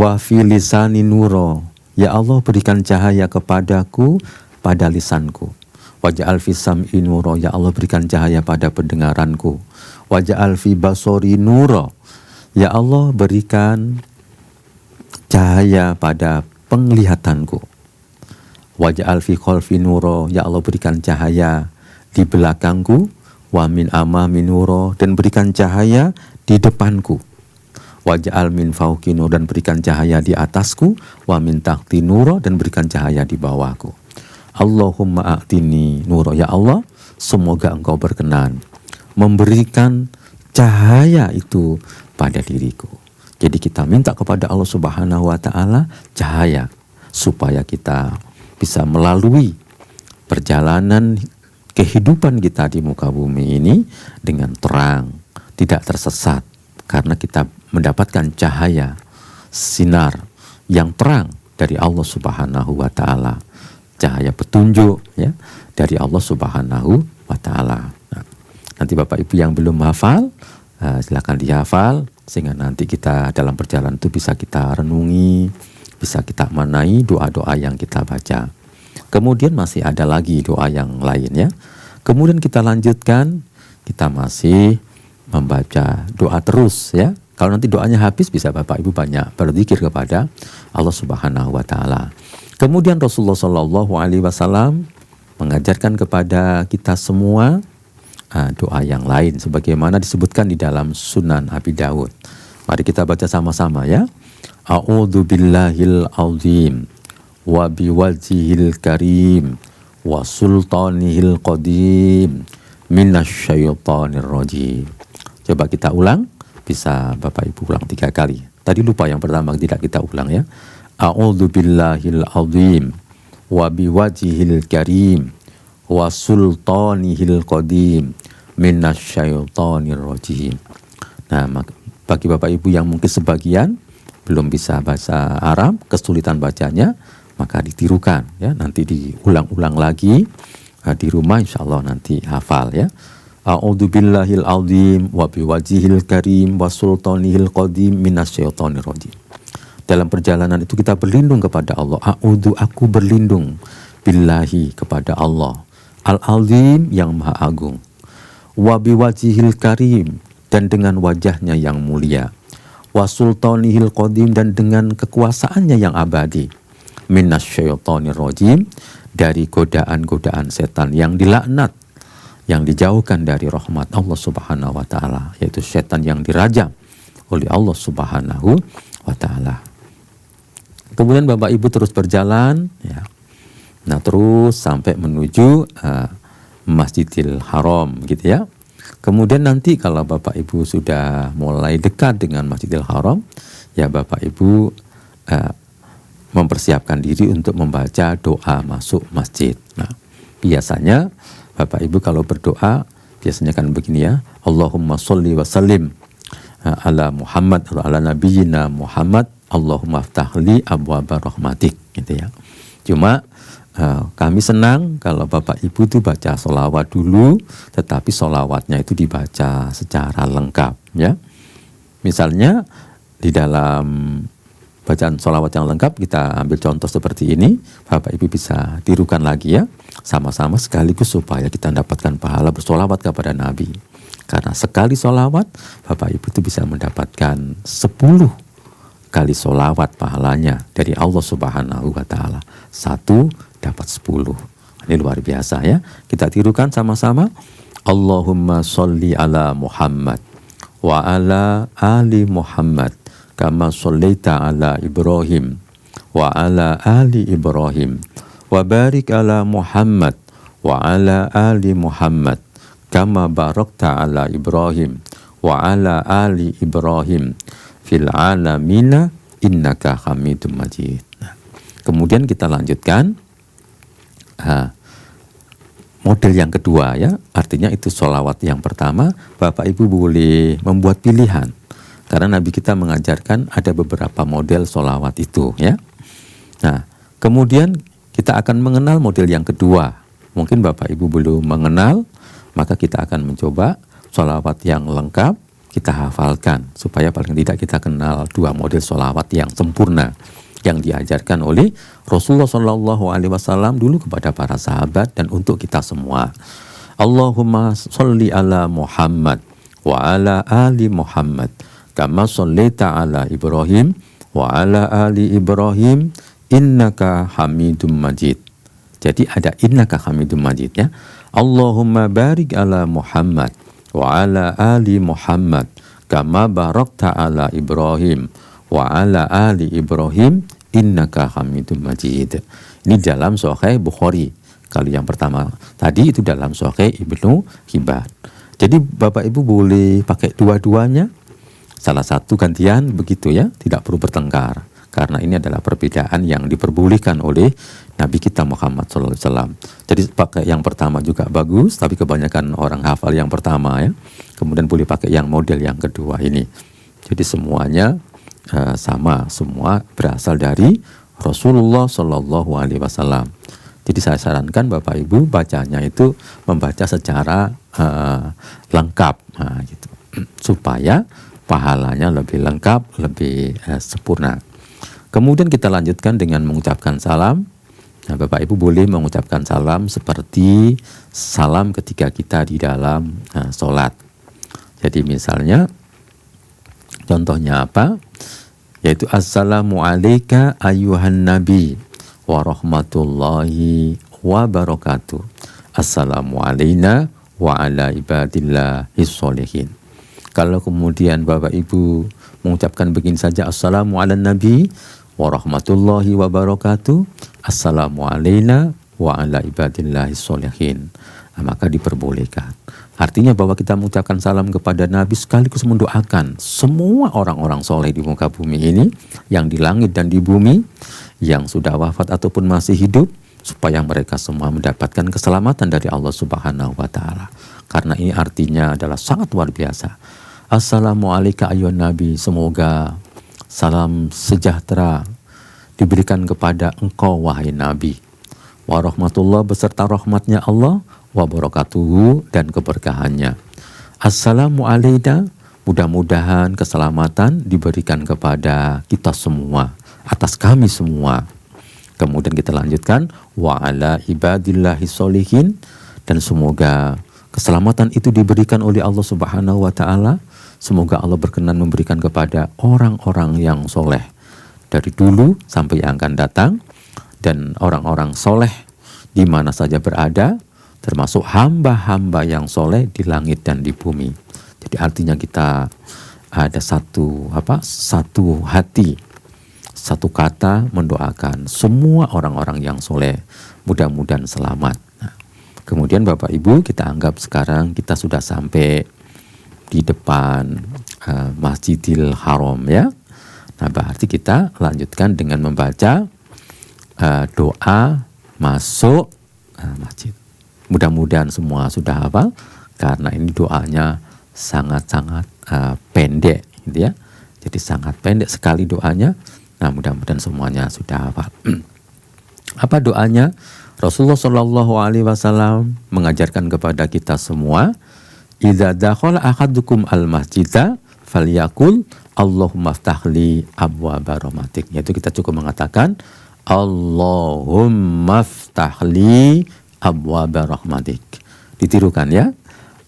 Wa fi lisani nura, ya Allah berikan cahaya kepadaku pada lisanku. Waj'al fi sam'i nura, ya Allah berikan cahaya pada pendengaranku. Waj'al fi basori nura, ya Allah berikan cahaya pada penglihatanku. Waj'al fi khalfi nura, ya Allah berikan cahaya di belakangku. Wa min amami nura, dan berikan cahaya di depanku. Waj'al min fawqi nura, dan berikan cahaya di atasku. Wa min tahti nura, dan berikan cahaya di bawahku. Allahumma a'tini nura, ya Allah semoga engkau berkenan memberikan cahaya itu pada diriku. Jadi kita minta kepada Allah Subhanahu wa taala cahaya supaya kita bisa melalui perjalanan kehidupan kita di muka bumi ini dengan terang, tidak tersesat karena kita mendapatkan cahaya sinar yang terang dari Allah Subhanahu wa taala. Cahaya petunjuk ya dari Allah Subhanahu wa taala. Nah, nanti Bapak Ibu yang belum hafal silakan dihafal sehingga nanti kita dalam perjalanan itu bisa kita renungi, bisa kita manai doa-doa yang kita baca. Kemudian masih ada lagi doa yang lain ya. Kemudian kita lanjutkan, kita masih membaca doa terus ya. Kalau nanti doanya habis bisa Bapak Ibu banyak berzikir kepada Allah Subhanahu wa taala. Kemudian Rasulullah Shallallahu Alaihi Wasallam mengajarkan kepada kita semua doa yang lain sebagaimana disebutkan di dalam Sunan Abi Dawud. Mari kita baca sama-sama ya. A'udzu billahil azim wa biwajhihil karim wa sultanihil qadim minasyaitonir rajim. Coba kita ulang, bisa Bapak Ibu ulang 3 kali. Tadi lupa yang pertama, tidak kita ulang ya. A'udzu billahil azim wa biwajhihil karim wa sultanihil qadim minasyaitonir rajim. Nah, bagi Bapak Ibu yang mungkin sebagian belum bisa bahasa Arab, kesulitan bacanya, maka ditirukan ya, nanti diulang-ulang lagi di rumah insyaallah nanti hafal ya. A'udzu billahil azim wa biwajhihil karim wa sultanihil qadim minasyaitonir rajim. Dalam perjalanan itu kita berlindung kepada Allah. A'udzu, aku berlindung billahi, kepada Allah Al-Azim yang Maha Agung, wa biwajhihil karim, dan dengan wajahnya yang mulia, wa sultanihil qadim, dan dengan kekuasaannya yang abadi, minasyaitonir rajim, dari godaan-godaan setan yang dilaknat, yang dijauhkan dari rahmat Allah Subhanahu wa taala, yaitu setan yang dirajam oleh Allah Subhanahu wa taala. Kemudian Bapak Ibu terus berjalan ya. Nah, terus sampai menuju Masjidil Haram gitu ya. Kemudian nanti kalau Bapak Ibu sudah mulai dekat dengan Masjidil Haram, ya Bapak Ibu mempersiapkan diri untuk membaca doa masuk masjid. Nah, biasanya Bapak Ibu kalau berdoa biasanya kan begini ya, Allahumma sholli wa sallim ala Muhammad atau ala nabiyyina Muhammad, Allahumma ftahli abwaba rahmatik gitu ya. Cuma kami senang kalau Bapak Ibu itu baca sholawat dulu, tetapi sholawatnya itu dibaca secara lengkap ya. Misalnya di dalam bacaan sholawat yang lengkap kita ambil contoh seperti ini, Bapak Ibu bisa tirukan lagi ya, sama-sama sekaligus supaya kita mendapatkan pahala bersholawat kepada Nabi. Karena sekali sholawat Bapak Ibu itu bisa mendapatkan 10 kali sholawat pahalanya dari Allah Subhanahu wa Ta'ala. 1 dapat 10. Ini luar biasa ya. Kita tirukan sama-sama. Allahumma sholli ala Muhammad wa ala ali Muhammad kama shollaita ala Ibrahim wa ala ali Ibrahim wa barik ala Muhammad wa ala ali Muhammad kama barakta ala Ibrahim wa ala ali Ibrahim fil alamina innaka Hamidum Majid. Nah, kemudian kita lanjutkan model yang kedua ya, artinya itu sholawat yang pertama. Bapak Ibu boleh membuat pilihan karena Nabi kita mengajarkan ada beberapa model sholawat itu ya. Nah kemudian kita akan mengenal model yang kedua. Mungkin Bapak Ibu belum mengenal, maka kita akan mencoba sholawat yang lengkap kita hafalkan supaya paling tidak kita kenal 2 model sholawat yang sempurna yang diajarkan oleh Rasulullah SAW dulu kepada para sahabat dan untuk kita semua. Allahumma sholli ala Muhammad wa ala ali Muhammad kama shollaita ala Ibrahim wa ala ali Ibrahim innaka Hamidum Majid. Jadi ada innaka Hamidum Majid ya. Allahumma barik ala Muhammad wa ala ali Muhammad kama barakta ala Ibrahim wa ala ali Ibrahim innaka Hamidum Majid. Ini dalam Sahih Bukhari. Kalau yang pertama tadi itu dalam Sahih Ibnu Hibban. Jadi Bapak Ibu boleh pakai dua-duanya, salah satu gantian begitu ya, tidak perlu bertengkar. Karena ini adalah perbedaan yang diperbolehkan oleh Nabi kita Muhammad SAW. Jadi pakai yang pertama juga bagus, tapi kebanyakan orang hafal yang pertama ya. Kemudian boleh pakai yang model yang kedua ini. Jadi semuanya sama, semua berasal dari Rasulullah Shallallahu Alaihi Wasallam. Jadi saya sarankan Bapak Ibu bacanya itu membaca secara lengkap, gitu, supaya pahalanya lebih lengkap, lebih sempurna. Kemudian kita lanjutkan dengan mengucapkan salam. Nah, Bapak Ibu boleh mengucapkan salam seperti salam ketika kita di dalam sholat. Jadi misalnya contohnya apa? Yaitu assalamu alayka ayyuhan nabi wa rahmatullahi wa barakatuh. Assalamu alayna wa ala ibadillahis sholihin. Kalau kemudian Bapak Ibu mengucapkan begini saja, assalamu ala nabi wa rahmatullahi wa barakatuh, assalamu alayna wa ala ibadillahis sholihin, maka diperbolehkan. Artinya bahwa kita mengucapkan salam kepada Nabi sekaligus mendoakan semua orang-orang soleh di muka bumi ini, yang di langit dan di bumi, yang sudah wafat ataupun masih hidup, supaya mereka semua mendapatkan keselamatan dari Allah Subhanahu wa Ta'ala. Karena ini artinya adalah sangat luar biasa. Assalamualaikum ayyuhan Nabi, semoga salam sejahtera diberikan kepada engkau wahai Nabi. Warahmatullah beserta rahmatnya Allah, wa barakatuhu dan keberkahannya. Assalamu alayna, mudah-mudahan keselamatan diberikan kepada kita semua, atas kami semua. Kemudian kita lanjutkan wa ala ibadillahis sholihin, dan semoga keselamatan itu diberikan oleh Allah Subhanahu wa Ta'ala. Semoga Allah berkenan memberikan kepada orang-orang yang soleh dari dulu sampai yang akan datang, dan orang-orang soleh di mana saja berada, termasuk hamba-hamba yang soleh di langit dan di bumi. Jadi artinya kita ada satu hati, satu kata mendoakan semua orang-orang yang soleh, mudah-mudahan selamat. Nah, kemudian Bapak Ibu, kita anggap sekarang kita sudah sampai di depan Masjidil Haram ya. Nah, berarti kita lanjutkan dengan membaca doa masuk masjid. Mudah-mudahan semua sudah hafal, karena ini doanya sangat-sangat pendek gitu ya. Jadi sangat pendek sekali doanya. Nah, mudah-mudahan semuanya sudah hafal. Apa doanya? Rasulullah Shallallahu Alaihi Wasallam mengajarkan kepada kita semua, idza dakhala ahadukum al masjidah falyakul Allahumma ftahli abwaaba rahmatik. Yaitu kita cukup mengatakan Allahumma ftahli abwaaba rahmatik. Ditirukan ya.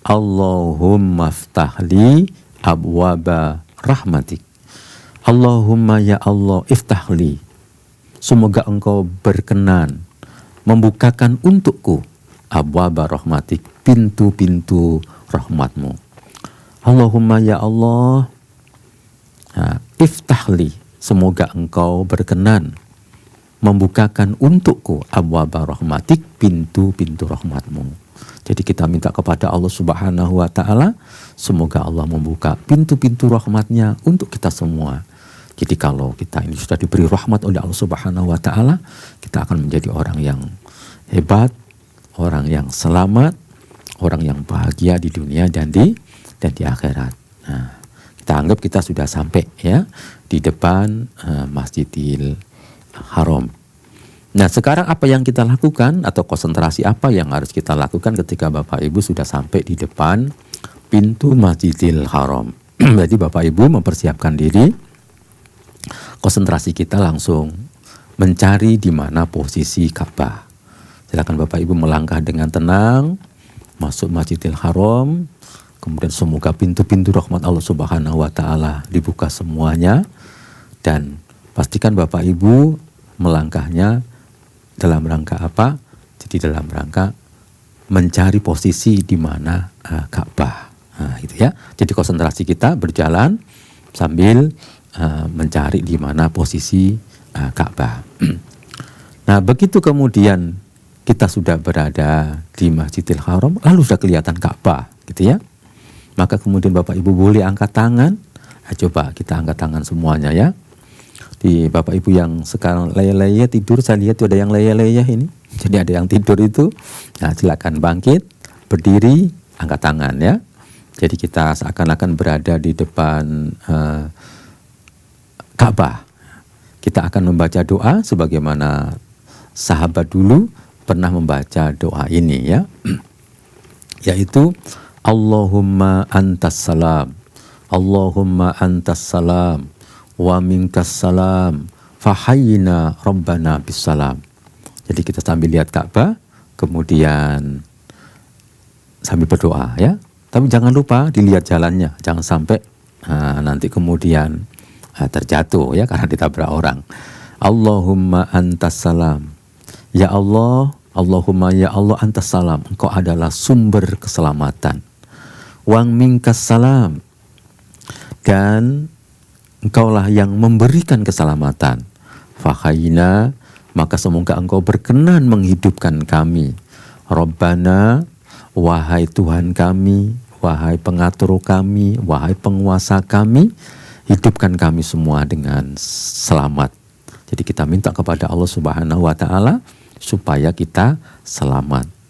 Allahumma ftahli abwaaba rahmatik. Allahumma ya Allah iftahli. Semoga engkau berkenan membukakan untukku abwaaba rahmatik, pintu-pintu rahmatmu. Allahumma ya Allah iftahli. Semoga engkau berkenan membukakan untukku abwaaba rahmatik, pintu-pintu rahmatmu. Jadi kita minta kepada Allah Subhanahu wa Ta'ala, semoga Allah membuka pintu-pintu rahmatnya untuk kita semua. Jadi kalau kita ini sudah diberi rahmat oleh Allah Subhanahu wa Ta'ala, kita akan menjadi orang yang hebat, orang yang selamat, orang yang bahagia di dunia dan di akhirat. Nah, kita anggap kita sudah sampai ya di depan Masjidil Haram. Nah, sekarang apa yang kita lakukan atau konsentrasi apa yang harus kita lakukan ketika Bapak Ibu sudah sampai di depan pintu Masjidil Haram? Jadi Bapak Ibu mempersiapkan diri, konsentrasi kita langsung mencari di mana posisi Ka'bah. Silakan Bapak Ibu melangkah dengan tenang masuk Masjidil Haram. Kemudian semoga pintu-pintu rahmat Allah Subhanahu wa Ta'ala dibuka semuanya, dan pastikan Bapak Ibu melangkahnya dalam rangka apa? Jadi dalam rangka mencari posisi di mana Ka'bah. Nah, itu ya. Jadi konsentrasi kita berjalan sambil mencari di mana posisi Ka'bah. Nah, begitu kemudian kita sudah berada di Masjidil Haram, lalu sudah kelihatan Ka'bah, gitu ya. Maka kemudian Bapak Ibu boleh angkat tangan. Nah, coba kita angkat tangan semuanya ya. Di Bapak Ibu yang sekarang leyeh-leyeh tidur, saya lihat ada yang leyeh-leyeh ini. Jadi ada yang tidur itu. Nah, silakan bangkit, berdiri, angkat tangan ya. Jadi kita seakan-akan berada di depan Ka'bah. Kita akan membaca doa sebagaimana sahabat dulu pernah membaca doa ini ya. Yaitu Allahumma antas salam, Allahumma antas salam, wa minkas salam, fahayyina rabbana bisalam. Jadi kita sambil lihat Ka'bah, kemudian sambil berdoa ya. Tapi jangan lupa dilihat jalannya, jangan sampai nanti kemudian terjatuh ya karena ditabrak orang. Allahumma antas salam, ya Allah, Allahumma ya Allah antas salam, engkau adalah sumber keselamatan. Wa minkas salam, dan engkaulah yang memberikan keselamatan. Fahayyina, maka semoga engkau berkenan menghidupkan kami. Rabbana, wahai Tuhan kami, wahai pengatur kami, wahai penguasa kami, hidupkan kami semua dengan selamat. Jadi kita minta kepada Allah Subhanahu wa Ta'ala supaya kita selamat.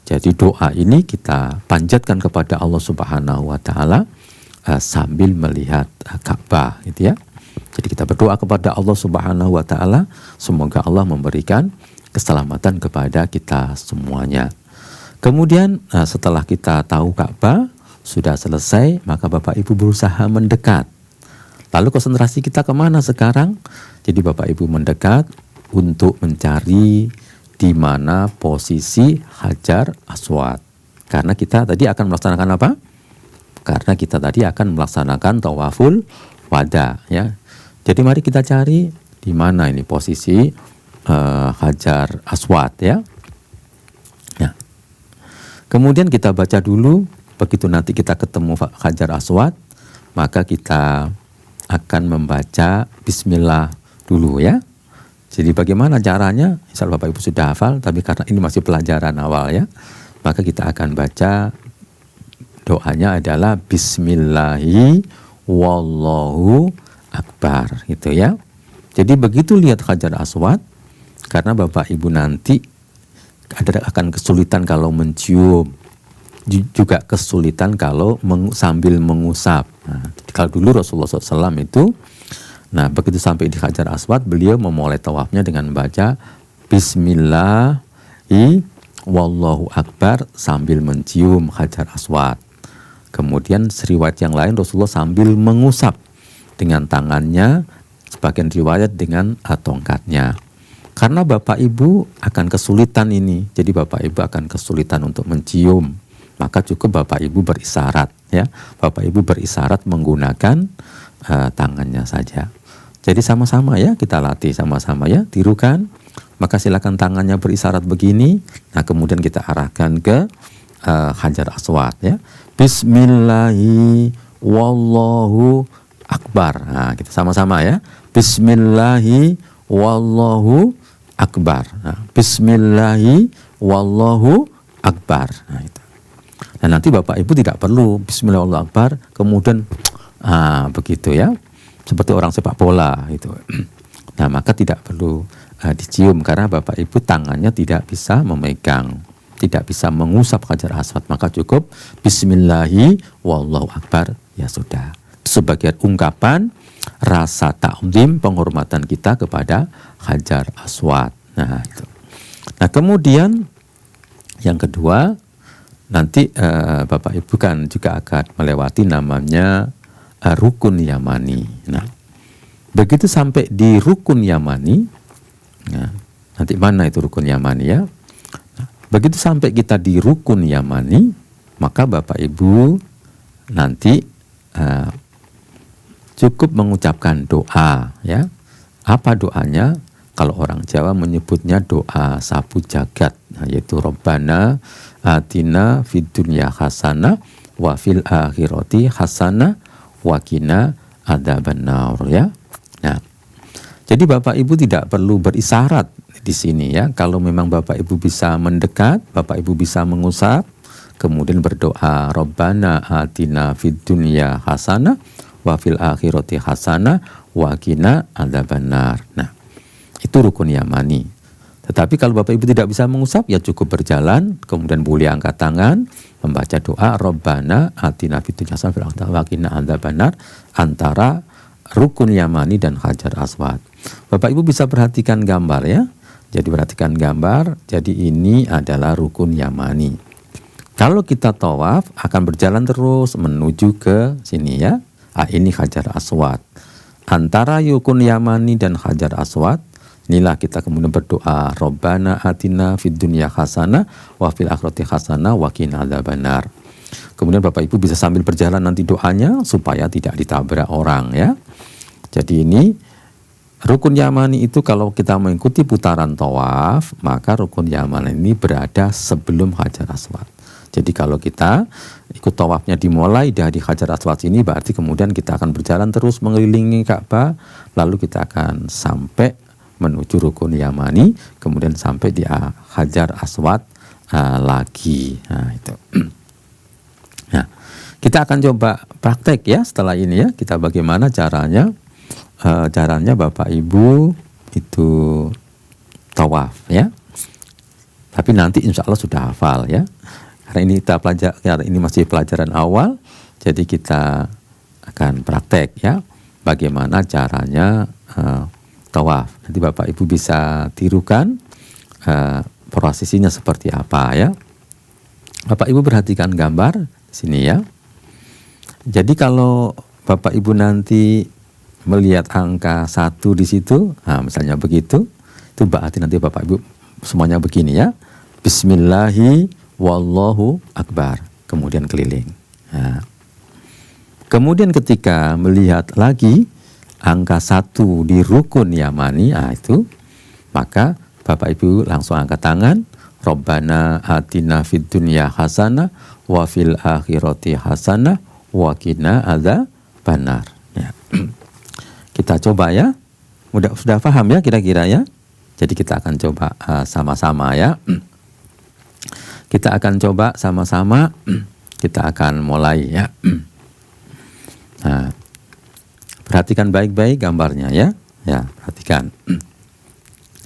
Jadi doa ini kita panjatkan kepada Allah Subhanahu wa Ta'ala sambil melihat Ka'bah gitu ya. Jadi kita berdoa kepada Allah Subhanahu wa Ta'ala, semoga Allah memberikan keselamatan kepada kita semuanya. Kemudian setelah kita tahu Ka'bah sudah selesai, maka Bapak Ibu berusaha mendekat. Lalu konsentrasi kita kemana sekarang? Jadi Bapak Ibu mendekat untuk mencari di mana posisi Hajar Aswad. Karena kita tadi akan melaksanakan apa? Karena kita tadi akan melaksanakan tawaful wada ya. Jadi mari kita cari di mana ini posisi Hajar Aswad ya. Nah, kemudian kita baca dulu, begitu nanti kita ketemu Hajar Aswad, maka kita akan membaca Bismillah dulu ya. Jadi bagaimana caranya? Misal Bapak Ibu sudah hafal, tapi karena ini masih pelajaran awal ya, maka kita akan baca doanya adalah Bismillahi wallahu akbar gitu ya. Jadi begitu lihat Hajar Aswad, karena Bapak Ibu nanti akan kesulitan kalau mencium, juga kesulitan kalau sambil mengusap. Nah, kalau dulu Rasulullah SAW itu, nah begitu sampai di Hajar Aswad, beliau memulai tawafnya dengan membaca Bismillahi wallahu akbar sambil mencium Hajar Aswad. Kemudian riwayat yang lain Rasulullah sambil mengusap dengan tangannya, sebagian riwayat dengan tongkatnya. Karena Bapak Ibu akan kesulitan ini, jadi Bapak Ibu akan kesulitan untuk mencium, maka cukup Bapak Ibu berisyarat, ya. Bapak Ibu berisyarat menggunakan tangannya saja. Jadi sama-sama ya, kita latih sama-sama ya, tirukan. Maka silakan tangannya berisyarat begini. Nah kemudian kita arahkan ke Hajar Aswad ya. Bismillahi wallahu akbar. Nah kita sama-sama ya. Bismillahi wallahu akbar. Nah, Bismillahi wallahu akbar. Nah itu. Nah nanti Bapak Ibu tidak perlu Bismillah wallahu akbar kemudian begitu ya, seperti orang sepak bola itu. Nah maka tidak perlu dicium karena Bapak Ibu tangannya tidak bisa memegang, tidak bisa mengusap Hajar Aswad, maka cukup Bismillahi wallahu akbar, ya sudah. Sebagai ungkapan rasa ta'zim, penghormatan kita kepada Hajar Aswad. Nah itu. Nah kemudian yang kedua, nanti Bapak Ibu kan juga akan melewati namanya rukun Yamani. Nah begitu sampai di rukun Yamani, nah, nanti mana itu rukun Yamani ya? Nah, begitu sampai kita di rukun Yamani, maka Bapak Ibu nanti cukup mengucapkan doa ya. Apa doanya? Kalau orang Jawa menyebutnya doa sapu jagat, nah, yaitu Rabbana atina fid dunya hasanah wa fil akhirati hasanah wa qina adzabannar ya. Nah, jadi Bapak Ibu tidak perlu berisyarat di sini ya. Kalau memang Bapak Ibu bisa mendekat, Bapak Ibu bisa mengusap, kemudian berdoa Rabbana atina fid dunya hasanah wa fil akhirati hasanah wa qina adzabannar. Nah, itu rukun Yamani. Tetapi kalau Bapak Ibu tidak bisa mengusap, ya cukup berjalan, kemudian boleh angkat tangan, membaca doa Rabbana atina fid dunya hasanah wa qina adzabannar antara rukun Yamani dan Hajar Aswad. Bapak Ibu bisa perhatikan gambar ya. Jadi perhatikan gambar. Jadi ini adalah rukun Yamani. Kalau kita tawaf akan berjalan terus menuju ke sini ya. Ini Hajar Aswad. Antara rukun Yamani dan Hajar Aswad, inilah kita kemudian berdoa Rabbana atina fid dunya hasanah wa fil akhirati hasanah wa qina adzabannar. Kemudian Bapak Ibu bisa sambil berjalan nanti doanya supaya tidak ditabrak orang ya. Jadi ini rukun Yamani itu kalau kita mengikuti putaran tawaf, maka rukun Yamani ini berada sebelum Hajar Aswad. Jadi kalau kita ikut tawafnya dimulai dari Hajar Aswad ini, berarti kemudian kita akan berjalan terus mengelilingi Ka'bah, lalu kita akan sampai menuju rukun Yamani, kemudian sampai di Hajar Aswad lagi. Nah itu. Nah, kita akan coba praktek ya setelah ini ya, kita bagaimana caranya Bapak Ibu itu tawaf ya. Tapi nanti insya Allah sudah hafal ya. Karena ini kita ini masih pelajaran awal, jadi kita akan praktek ya bagaimana caranya tawaf. Nanti Bapak Ibu bisa tirukan prosesinya seperti apa ya. Bapak Ibu perhatikan gambar di sini ya. Jadi kalau Bapak Ibu nanti melihat angka 1 di situ, nah misalnya begitu, itu berarti nanti Bapak Ibu semuanya begini ya. Bismillahi wallahu akbar, kemudian keliling. Nah, kemudian ketika melihat lagi angka 1 di rukun Yamani, nah itu, maka Bapak Ibu langsung angkat tangan, Rabbana atina fid dunya hasanah wa fil akhirati hasanah wa qina adzabannar. Ya. Kita coba ya. Sudah paham ya kira-kira ya? Jadi kita akan coba sama-sama ya. Kita akan coba sama-sama. Kita akan mulai ya. Nah, perhatikan baik-baik gambarnya ya. Ya, perhatikan.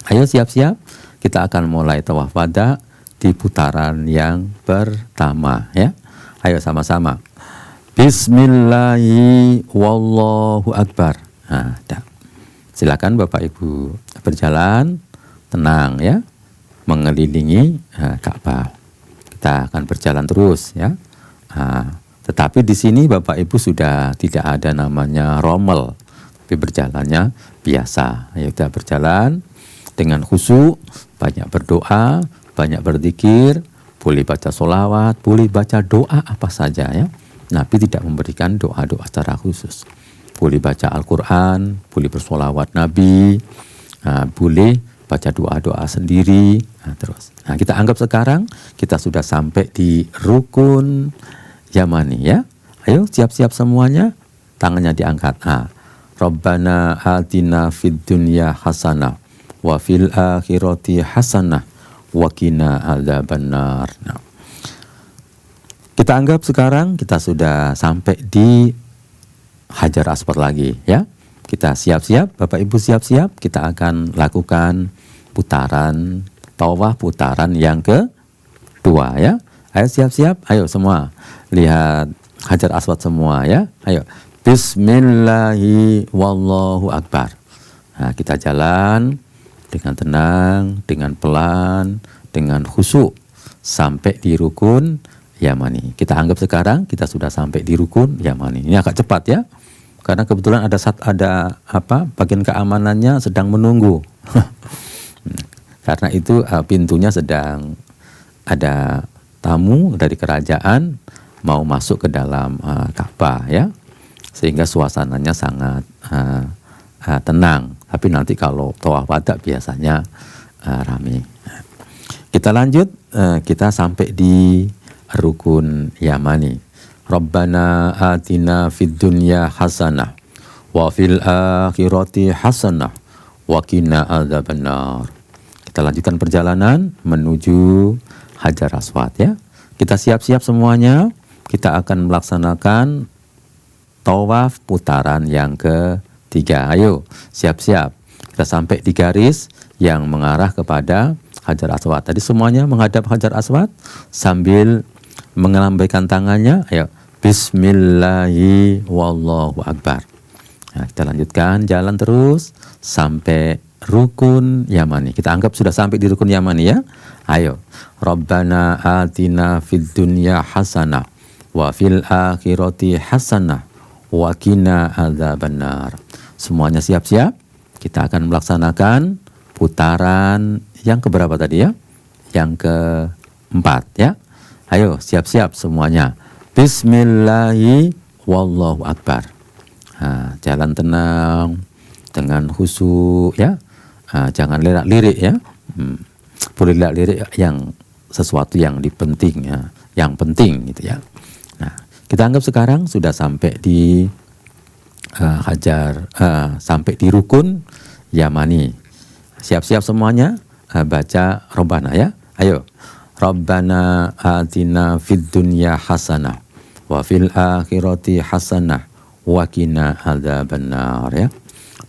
Ayo siap-siap. Kita akan mulai tawaf wada di putaran yang pertama ya. Ayo sama-sama. Bismillahi wallahu akbar. Nah, silakan Bapak Ibu berjalan tenang ya, mengelilingi Ka'bah. Kita akan berjalan terus ya. Tetapi di sini Bapak Ibu sudah tidak ada namanya rommel, tapi berjalannya biasa. Ayo kita berjalan dengan khusyuk, banyak berdoa, banyak berzikir, boleh baca sholawat, boleh baca doa apa saja ya. Nabi tidak memberikan doa-doa secara khusus. Boleh baca Al-Quran, boleh bersolawat Nabi, boleh baca doa-doa sendiri. Terus, kita anggap sekarang kita sudah sampai di rukun Yamani ya. Ayo siap-siap semuanya, tangannya diangkat. Rabbana atina fid dunya hasanah wa fil akhirati hasanah wa qina adzabannar. Kita anggap sekarang kita sudah sampai di Hajar Aswad lagi ya. Kita siap-siap, Bapak Ibu siap-siap, kita akan lakukan putaran tawaf, putaran yang kedua ya. Ayo siap-siap, ayo semua lihat Hajar Aswad semua ya. Ayo Bismillahi wallahu akbar. Kita jalan dengan tenang, dengan pelan, dengan khusyuk sampai di rukun Yamani. Kita anggap sekarang kita sudah sampai di rukun Yamani. Ini agak cepat ya, karena kebetulan ada bagian keamanannya sedang menunggu. Karena itu pintunya sedang ada tamu dari kerajaan mau masuk ke dalam Ka'bah ya, sehingga suasananya sangat tenang. Tapi nanti kalau tawaf wada biasanya ramai. Kita lanjut, kita sampai di rukun Yamani. Rabbana atina fid dunya hasanah wa fil akhirati hasanah wa qina adzabannar. Kita lanjutkan perjalanan menuju Hajar Aswad ya. Kita siap-siap semuanya. Kita akan melaksanakan tawaf putaran yang ketiga. Ayo siap-siap. Kita sampai di garis yang mengarah kepada Hajar Aswad. Tadi semuanya menghadap Hajar Aswad sambil mengelambaikan tangannya. Ayo Bismillahi wallahu akbar. Kita lanjutkan jalan terus sampai rukun Yamani. Kita anggap sudah sampai di rukun Yamani ya. Ayo Rabbana atina fid dunya hasanah wa fil akhirati hasanah wa qina adzabannar. Semuanya siap-siap. Kita akan melaksanakan putaran yang keberapa tadi ya? Yang keempat ya. Ayo siap-siap semuanya. Bismillahi wallahu akbar. Jalan tenang dengan khusyuk ya. Jangan lirik-lirik ya. Boleh lirik yang sesuatu yang penting ya, yang penting gitu ya. Nah, kita anggap sekarang sudah sampai di sampai di rukun Yamani. Siap-siap semuanya, baca Rabbana ya. Ayo. Rabbana atina fid dunya hasanah wa fil akhirati hasanah wa qina adzabannar ya.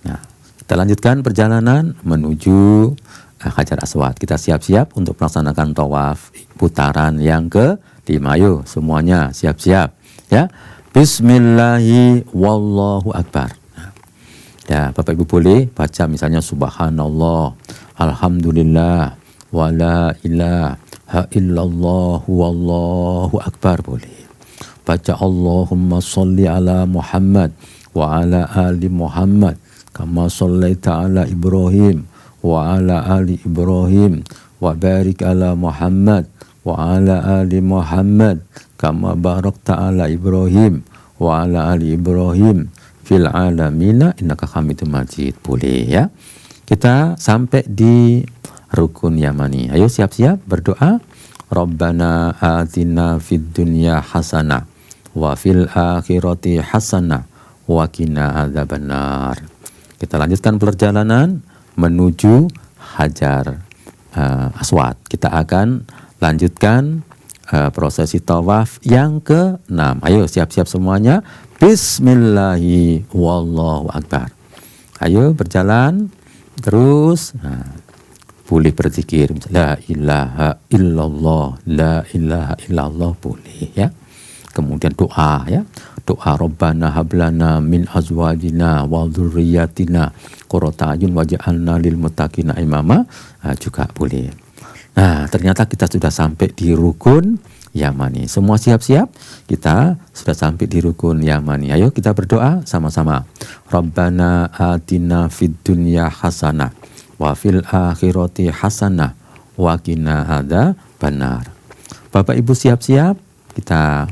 Nah, kita lanjutkan perjalanan menuju Hajar Aswad. Kita siap-siap untuk melaksanakan tawaf putaran yang ke-5. Ayo semuanya siap-siap ya. Bismillahi wallahu akbar. Ya, Bapak Ibu boleh baca misalnya subhanallah, alhamdulillah, wala ilaha illallah, wallahu akbar boleh. Baca Allahumma sholli ala Muhammad wa ala ali Muhammad kama shallaita ala Ibrahim wa ala ali Ibrahim wa barik ala Muhammad wa ala ali Muhammad kama barakta ala Ibrahim wa ala ali Ibrahim fil alamina innaka hamidum majid. Boleh ya. Kita sampai di rukun Yamani. Ayo siap-siap berdoa. Rabbana atina fid dunya hasanah wa fil akhirati hasanah wa qina adzabannar. Kita lanjutkan perjalanan menuju Hajar Aswad. Kita akan lanjutkan prosesi tawaf yang ke-6. Ayo siap-siap semuanya. Bismillahi wallahu akbar. Ayo berjalan terus. boleh berzikir, la ilaha illallah, la ilaha illallah boleh ya. Kemudian doa ya, doa Rabbana hablana min azwajina wa dzurriyyatina qurrata a'yun waj'alna lil muttaqina imama juga boleh. Nah, ternyata kita sudah sampai di rukun yamani. Semua siap-siap? Kita sudah sampai di rukun yamani. Ayo kita berdoa sama-sama. Rabbana atina fid dunya hasanah wa fil akhirati hasanah wa qina adzabannar. Bapak Ibu siap-siap? Kita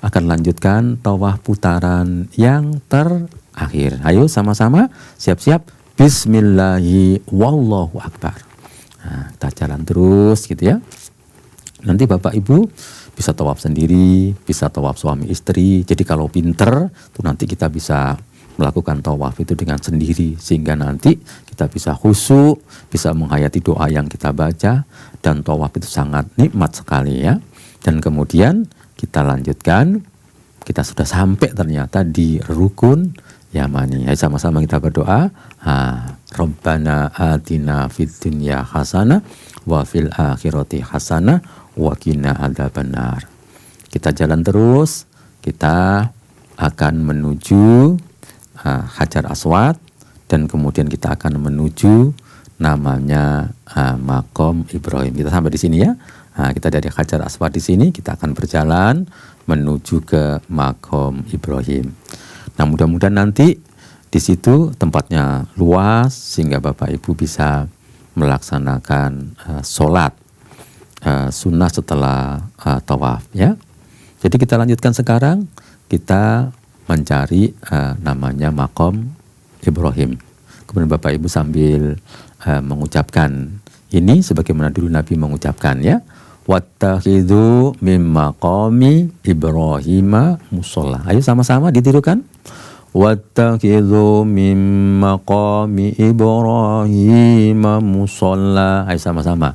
akan lanjutkan tawaf putaran yang terakhir. Ayo sama-sama siap-siap. Bismillahi wallahu akbar. Nah, kita jalan terus gitu ya. Nanti Bapak Ibu bisa tawaf sendiri, bisa tawaf suami istri. Jadi kalau pinter tuh nanti kita bisa melakukan tawaf itu dengan sendiri, sehingga nanti kita bisa khusyuk, bisa menghayati doa yang kita baca, dan tawaf itu sangat nikmat sekali ya. Dan kemudian kita lanjutkan, kita sudah sampai ternyata di rukun yamani. Ayo sama-sama kita berdoa. Rabbana atina fid dunya hasanah wa fil akhirati hasanah wa qina adzabannar. Kita jalan terus, kita akan menuju Hajar Aswad, dan kemudian kita akan menuju namanya Maqam Ibrahim. Kita sampai di sini ya. Kita dari Hajar Aswad di sini, kita akan berjalan menuju ke Maqam Ibrahim. Nah, mudah-mudahan nanti di situ tempatnya luas sehingga Bapak Ibu bisa melaksanakan sholat sunnah setelah tawaf ya. Jadi kita lanjutkan sekarang, kita mencari namanya Maqam Ibrahim. Kemudian Bapak Ibu sambil mengucapkan ini sebagaimana dulu Nabi mengucapkan ya. Wattakhidhu mim maqami Ibrahima musholla. Ayo sama-sama ditirukan. Wattakhidhu mim maqami Ibrahima musholla. Ayo sama-sama.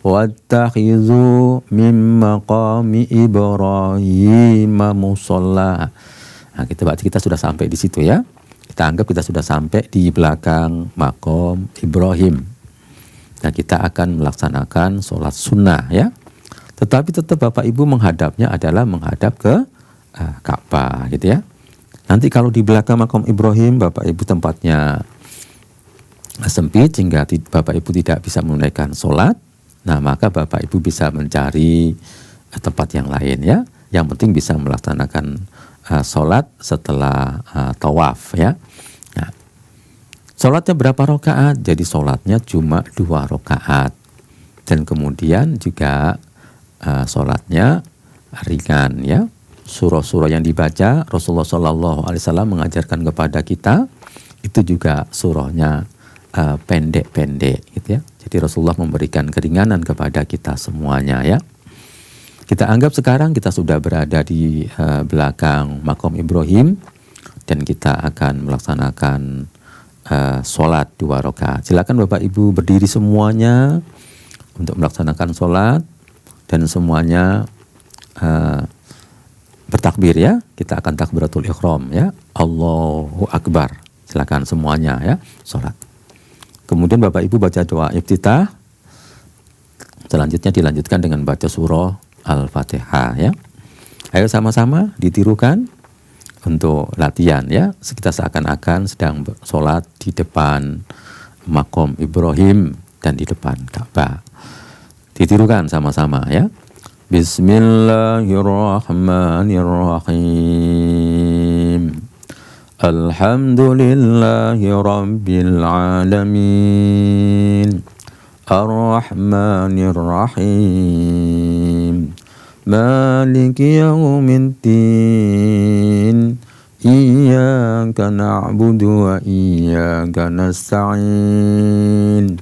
Wattakhidhu mim maqami Ibrahima musholla. Nah, kita sudah sampai di situ ya. Kita anggap kita sudah sampai di belakang Maqam Ibrahim. Nah, kita akan melaksanakan sholat sunnah ya. Tetapi tetap Bapak Ibu menghadapnya adalah menghadap ke Ka'bah gitu ya. Nanti kalau di belakang Maqam Ibrahim Bapak Ibu tempatnya sempit sehingga Bapak Ibu tidak bisa menunaikan sholat, nah maka Bapak Ibu bisa mencari tempat yang lain ya. Yang penting bisa melaksanakan sholat setelah tawaf ya. Nah, sholatnya berapa rakaat? Jadi sholatnya cuma 2 rakaat. Dan kemudian juga sholatnya ringan ya. Surah-surah yang dibaca Rasulullah SAW mengajarkan kepada kita itu juga surahnya pendek-pendek gitu ya. Jadi Rasulullah memberikan keringanan kepada kita semuanya ya. Kita anggap sekarang kita sudah berada di belakang Maqam Ibrahim dan kita akan melaksanakan sholat 2 rakaat. Silakan Bapak Ibu berdiri semuanya untuk melaksanakan sholat dan semuanya bertakbir ya. Kita akan takbiratul ihram ya. Allahu Akbar. Silakan semuanya ya sholat. Kemudian Bapak Ibu baca doa iftitah. Selanjutnya dilanjutkan dengan baca surah Al-Fatihah ya. Ayo sama-sama ditirukan untuk latihan ya. Kita seakan-akan sedang sholat di depan Maqam Ibrahim dan di depan Ka'bah. Ditirukan sama-sama ya. Bismillahirrahmanirrahim. Alhamdulillahi rabbil alamin. Ar-Rahmanir-Rahim. Maliki yaumiddin. Iyyaka na'budu wa iyyaka nasta'in.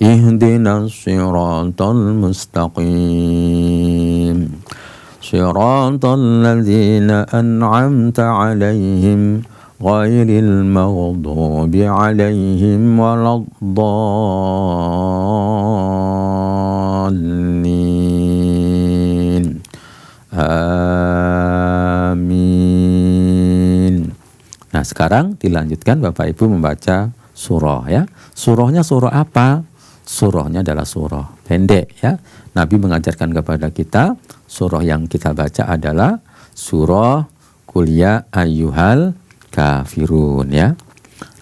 Ihdinas siratal mustaqim. Siratal ladzina an'amta 'alaihim ghairil maghdubi 'alaihim waladdallin. Amin. Nah, sekarang dilanjutkan Bapak Ibu membaca surah ya. Surahnya surah apa? surahnya adalah surah pendek ya. Nabi mengajarkan kepada kita surah yang kita baca adalah surah Qul ya ayyuhal kafirun ya.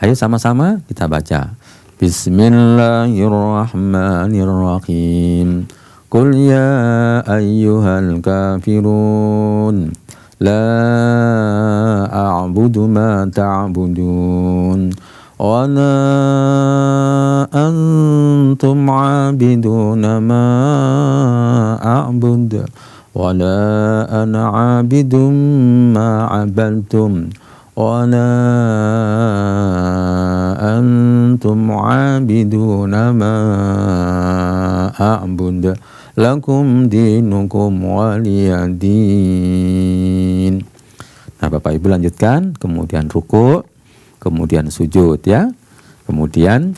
Ayo sama-sama kita baca. Bismillahirrahmanirrahim. Qul ya ayyuhal kafirun. La a'budu ma ta'budun. Wa la antum 'abiduna ma a'bud. Wa la ana 'abidum ma 'abadtum. Wa la antum 'abiduna ma a'bud. Lakum dinukum waliyadin. Nah, Bapak Ibu lanjutkan, kemudian ruku', kemudian sujud ya. Kemudian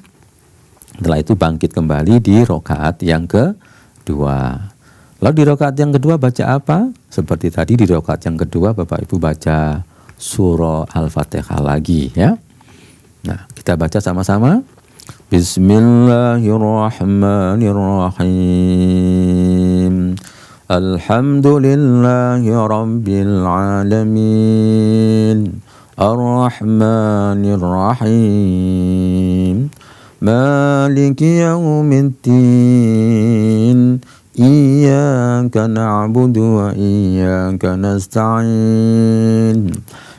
setelah itu bangkit kembali di rakaat yang kedua. Lalu di rakaat yang kedua baca apa? Seperti tadi di rakaat yang kedua Bapak Ibu baca surah Al-Fatihah lagi ya. Nah, kita baca sama-sama. Bismillahirrahmanirrahim. Alhamdulillahi rabbil alamin. Ar-Rahmanir-Rahim. Maliki yaumiddin. Iyyaka na'budu wa iyyaka nasta'in.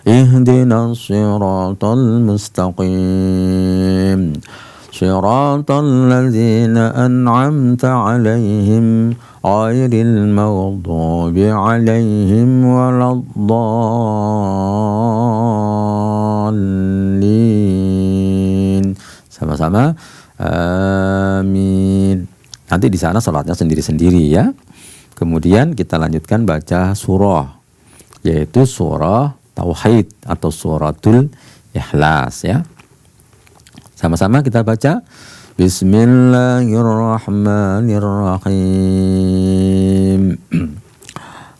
Ihdinas siratal mustaqim. Siratal ladzina an'amta 'alaihim ghairil maghdubi 'alaihim waladdallin. Sama-sama amin. Nanti di sana salatnya sendiri-sendiri ya. Kemudian kita lanjutkan baca surah, yaitu surah Tauhid atau suratul Ikhlas ya. Sama-sama kita baca. Bismillahirrahmanirrahim.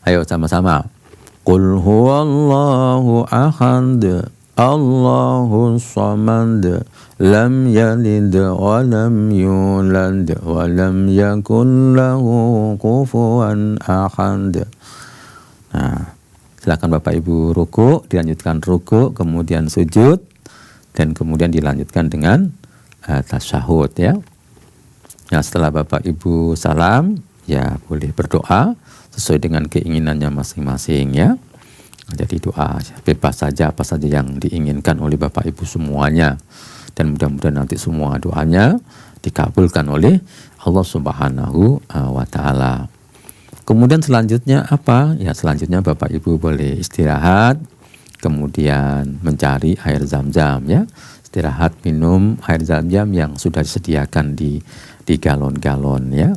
Ayo sama-sama. Qul huwallahu ahad. Allahus samad. Lam yalid wa lam yulad wa lam yakul lahu kufuwan ahad. Nah, silakan Bapak Ibu ruku', dilanjutkan ruku', kemudian sujud, dan kemudian dilanjutkan dengan tasyahud ya. Nah, setelah Bapak Ibu salam, ya boleh berdoa sesuai dengan keinginannya masing-masing ya. Jadi doa bebas saja, apa saja yang diinginkan oleh Bapak Ibu semuanya. Dan mudah-mudahan nanti semua doanya dikabulkan oleh Allah Subhanahu wa Ta'ala. Kemudian selanjutnya apa? Ya selanjutnya Bapak Ibu boleh istirahat, kemudian mencari air zam-zam ya. Istirahat minum air zam-zam yang sudah disediakan di galon-galon ya.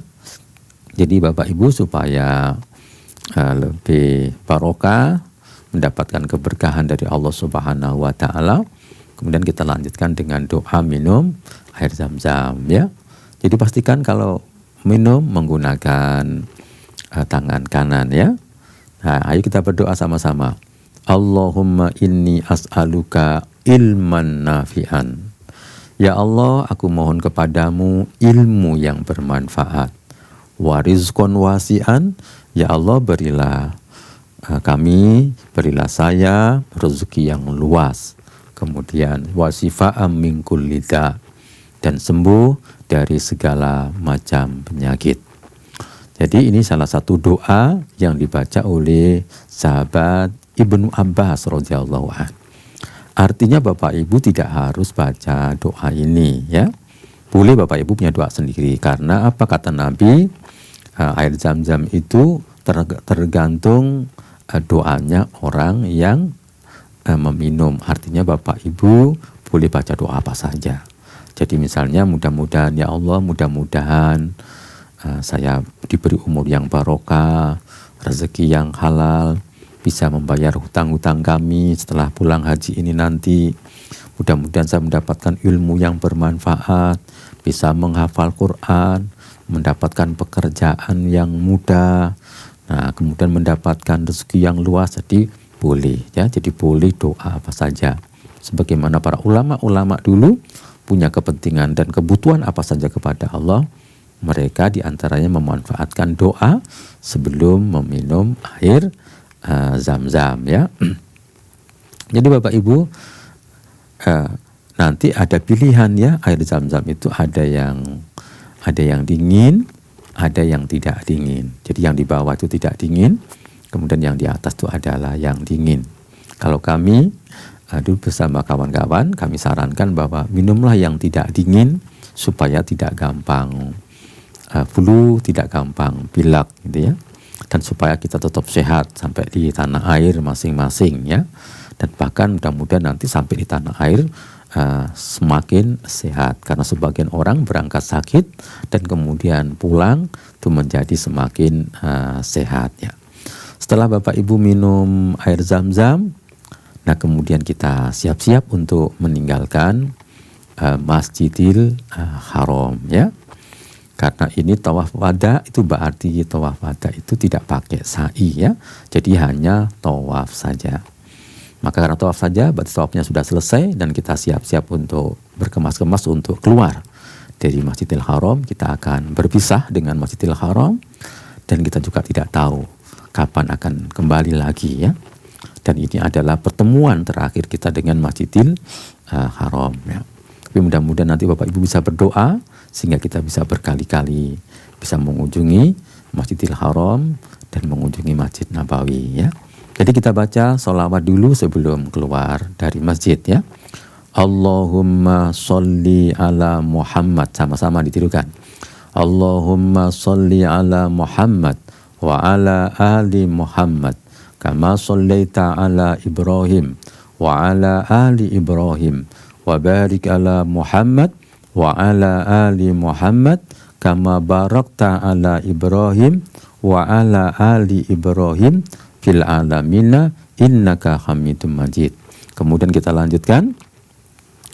Jadi Bapak Ibu supaya lebih barokah, mendapatkan keberkahan dari Allah Subhanahu wa Ta'ala. Kemudian kita lanjutkan dengan doa minum air zam-zam ya. Jadi pastikan kalau minum menggunakan tangan kanan ya. Nah, ayo kita berdoa sama-sama. Allahumma inni as'aluka ilman nafi'an. Ya Allah, aku mohon kepadamu ilmu yang bermanfaat. Wa rizqan wasi'an. Ya Allah, berilah kami, berilah saya rezeki yang luas. Kemudian wasifa'am min kulli dha, dan sembuh dari segala macam penyakit. Jadi ini salah satu doa yang dibaca oleh sahabat Ibnu Abbas radhiyallahu anhu. Artinya Bapak Ibu tidak harus baca doa ini ya. Boleh Bapak Ibu punya doa sendiri, karena apa kata Nabi, air zam-zam itu tergantung doanya orang yang meminum. Artinya Bapak Ibu boleh baca doa apa saja. Jadi misalnya mudah-mudahan ya Allah, mudah-mudahan saya diberi umur yang barokah, rezeki yang halal, bisa membayar hutang-hutang kami setelah pulang haji ini nanti. Mudah-mudahan saya mendapatkan ilmu yang bermanfaat, bisa menghafal Quran, mendapatkan pekerjaan yang mudah, nah kemudian mendapatkan rezeki yang luas. Jadi boleh ya, jadi boleh doa apa saja. Sebagaimana para ulama-ulama dulu punya kepentingan dan kebutuhan apa saja kepada Allah, mereka diantaranya memanfaatkan doa sebelum meminum air Zam-zam ya. Jadi Bapak Ibu, nanti ada pilihan ya, air Zam-zam itu ada yang dingin, ada yang tidak dingin. Jadi yang di bawah itu tidak dingin, kemudian yang di atas itu adalah yang dingin. Kalau kami dulu bersama kawan-kawan, kami sarankan bahwa minumlah yang tidak dingin supaya tidak gampang flu, tidak gampang pilek gitu ya. Dan supaya kita tetap sehat sampai di tanah air masing-masing ya. Dan bahkan mudah-mudahan nanti sampai di tanah air semakin sehat. Karena sebagian orang berangkat sakit dan kemudian pulang itu menjadi semakin sehat ya. Setelah Bapak Ibu minum air Zam-zam, nah kemudian kita siap-siap untuk meninggalkan Masjidil Haram ya. Karena ini tawaf wada, itu berarti tawaf wada itu tidak pakai sa'i ya. Jadi hanya tawaf saja. Maka karena tawaf saja berarti tawafnya sudah selesai dan kita siap-siap untuk berkemas-kemas untuk keluar dari Masjidil Haram. Kita akan berpisah dengan Masjidil Haram dan kita juga tidak tahu kapan akan kembali lagi ya. Dan ini adalah pertemuan terakhir kita dengan Masjidil Haram ya. Tapi mudah-mudahan nanti Bapak Ibu bisa berdoa sehingga kita bisa berkali-kali bisa mengunjungi Masjidil Haram dan mengunjungi Masjid Nabawi ya. Jadi kita baca sholawat dulu sebelum keluar dari masjid ya. Allahumma sholli ala Muhammad, sama-sama ditirukan. Allahumma sholli ala Muhammad wa ala ali Muhammad kama shollaita ala Ibrahim wa ala ali Ibrahim wa barik ala Muhammad wa ala ali Muhammad kama barakta ala Ibrahim wa ala ali Ibrahim fil alamina innaka Hamidum Majid. Kemudian kita lanjutkan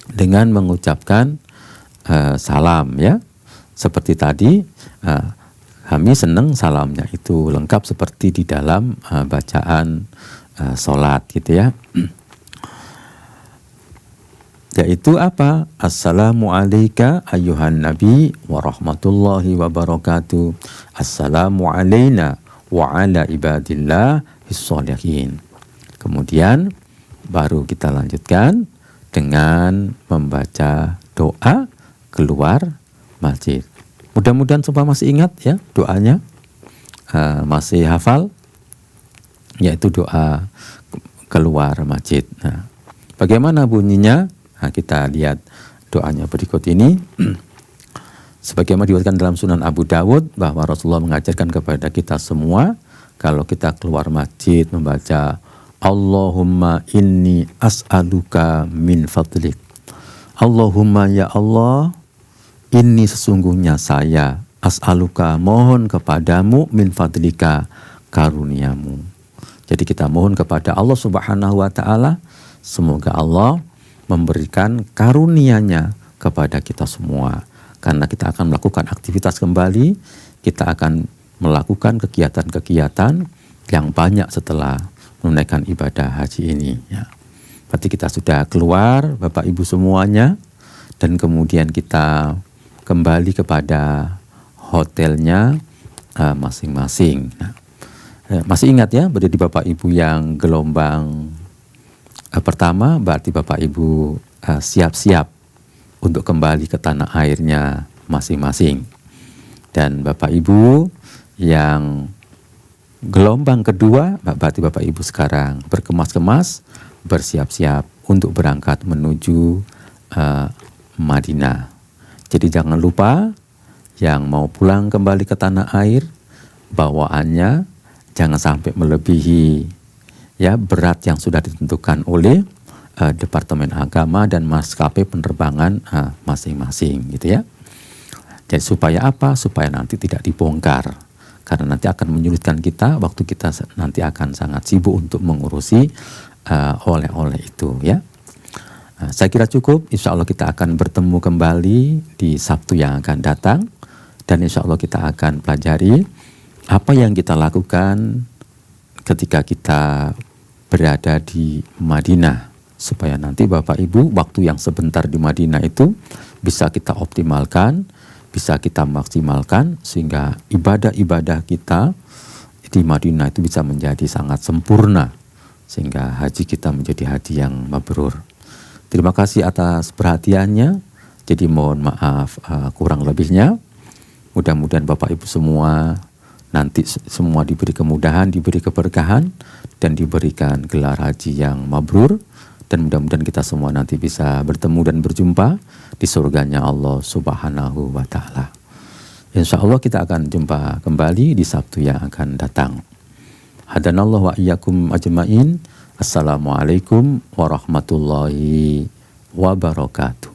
dengan mengucapkan salam ya. Seperti tadi kami senang salamnya itu lengkap seperti di dalam bacaan sholat gitu ya. Yaitu apa? Assalamu alayka ayyuhan nabi wa rahmatullahi wa barakatuh. Assalamu alayna wa ala ibadillah his-sholihin. Kemudian baru kita lanjutkan dengan membaca doa keluar masjid. Mudah-mudahan semua masih ingat ya doanya, masih hafal, yaitu doa keluar masjid. Nah, bagaimana bunyinya? Nah, kita lihat doanya berikut ini. Sebagaimana diriwayatkan dalam Sunan Abu Dawud bahwa Rasulullah mengajarkan kepada kita semua kalau kita keluar masjid membaca Allahumma inni as'aluka min fadlik. Allahumma ya Allah, ini sesungguhnya saya as'aluka mohon kepadamu min fadlika karuniamu. Jadi kita mohon kepada Allah Subhanahu wa taala semoga Allah memberikan karunia-Nya kepada kita semua. Karena kita akan melakukan aktivitas kembali, kita akan melakukan kegiatan-kegiatan yang banyak setelah menunaikan ibadah haji ini. Ya. Berarti kita sudah keluar, Bapak Ibu semuanya, dan kemudian kita kembali kepada hotelnya masing-masing. Nah, masih ingat ya, berarti Bapak Ibu yang gelombang pertama, berarti Bapak Ibu siap-siap untuk kembali ke tanah airnya masing-masing. Dan Bapak Ibu yang gelombang kedua, berarti Bapak Ibu sekarang berkemas-kemas, bersiap-siap untuk berangkat menuju Madinah. Jadi jangan lupa yang mau pulang kembali ke tanah air, bawaannya jangan sampai melebihi ya berat yang sudah ditentukan oleh Departemen Agama dan maskapai penerbangan masing-masing gitu ya. Jadi supaya apa? Supaya nanti tidak dibongkar. Karena nanti akan menyulitkan kita, waktu kita nanti akan sangat sibuk untuk mengurusi oleh-oleh itu ya. Saya kira cukup, insya Allah kita akan bertemu kembali di Sabtu yang akan datang. Dan insya Allah kita akan pelajari apa yang kita lakukan ketika kita berada di Madinah supaya nanti Bapak Ibu waktu yang sebentar di Madinah itu bisa kita optimalkan, bisa kita maksimalkan, sehingga ibadah-ibadah kita di Madinah itu bisa menjadi sangat sempurna, sehingga haji kita menjadi haji yang mabrur. Terima kasih atas perhatiannya. Jadi mohon maaf kurang lebihnya. Mudah-mudahan Bapak Ibu semua nanti semua diberi kemudahan, diberi keberkahan, dan diberikan gelar haji yang mabrur. Dan mudah-mudahan kita semua nanti bisa bertemu dan berjumpa di surganya Allah Subhanahu wa Ta'ala. Insya Allah kita akan jumpa kembali di Sabtu yang akan datang. Hadanallahu wa iyyakum ajma'in. Assalamualaikum warahmatullahi wabarakatuh.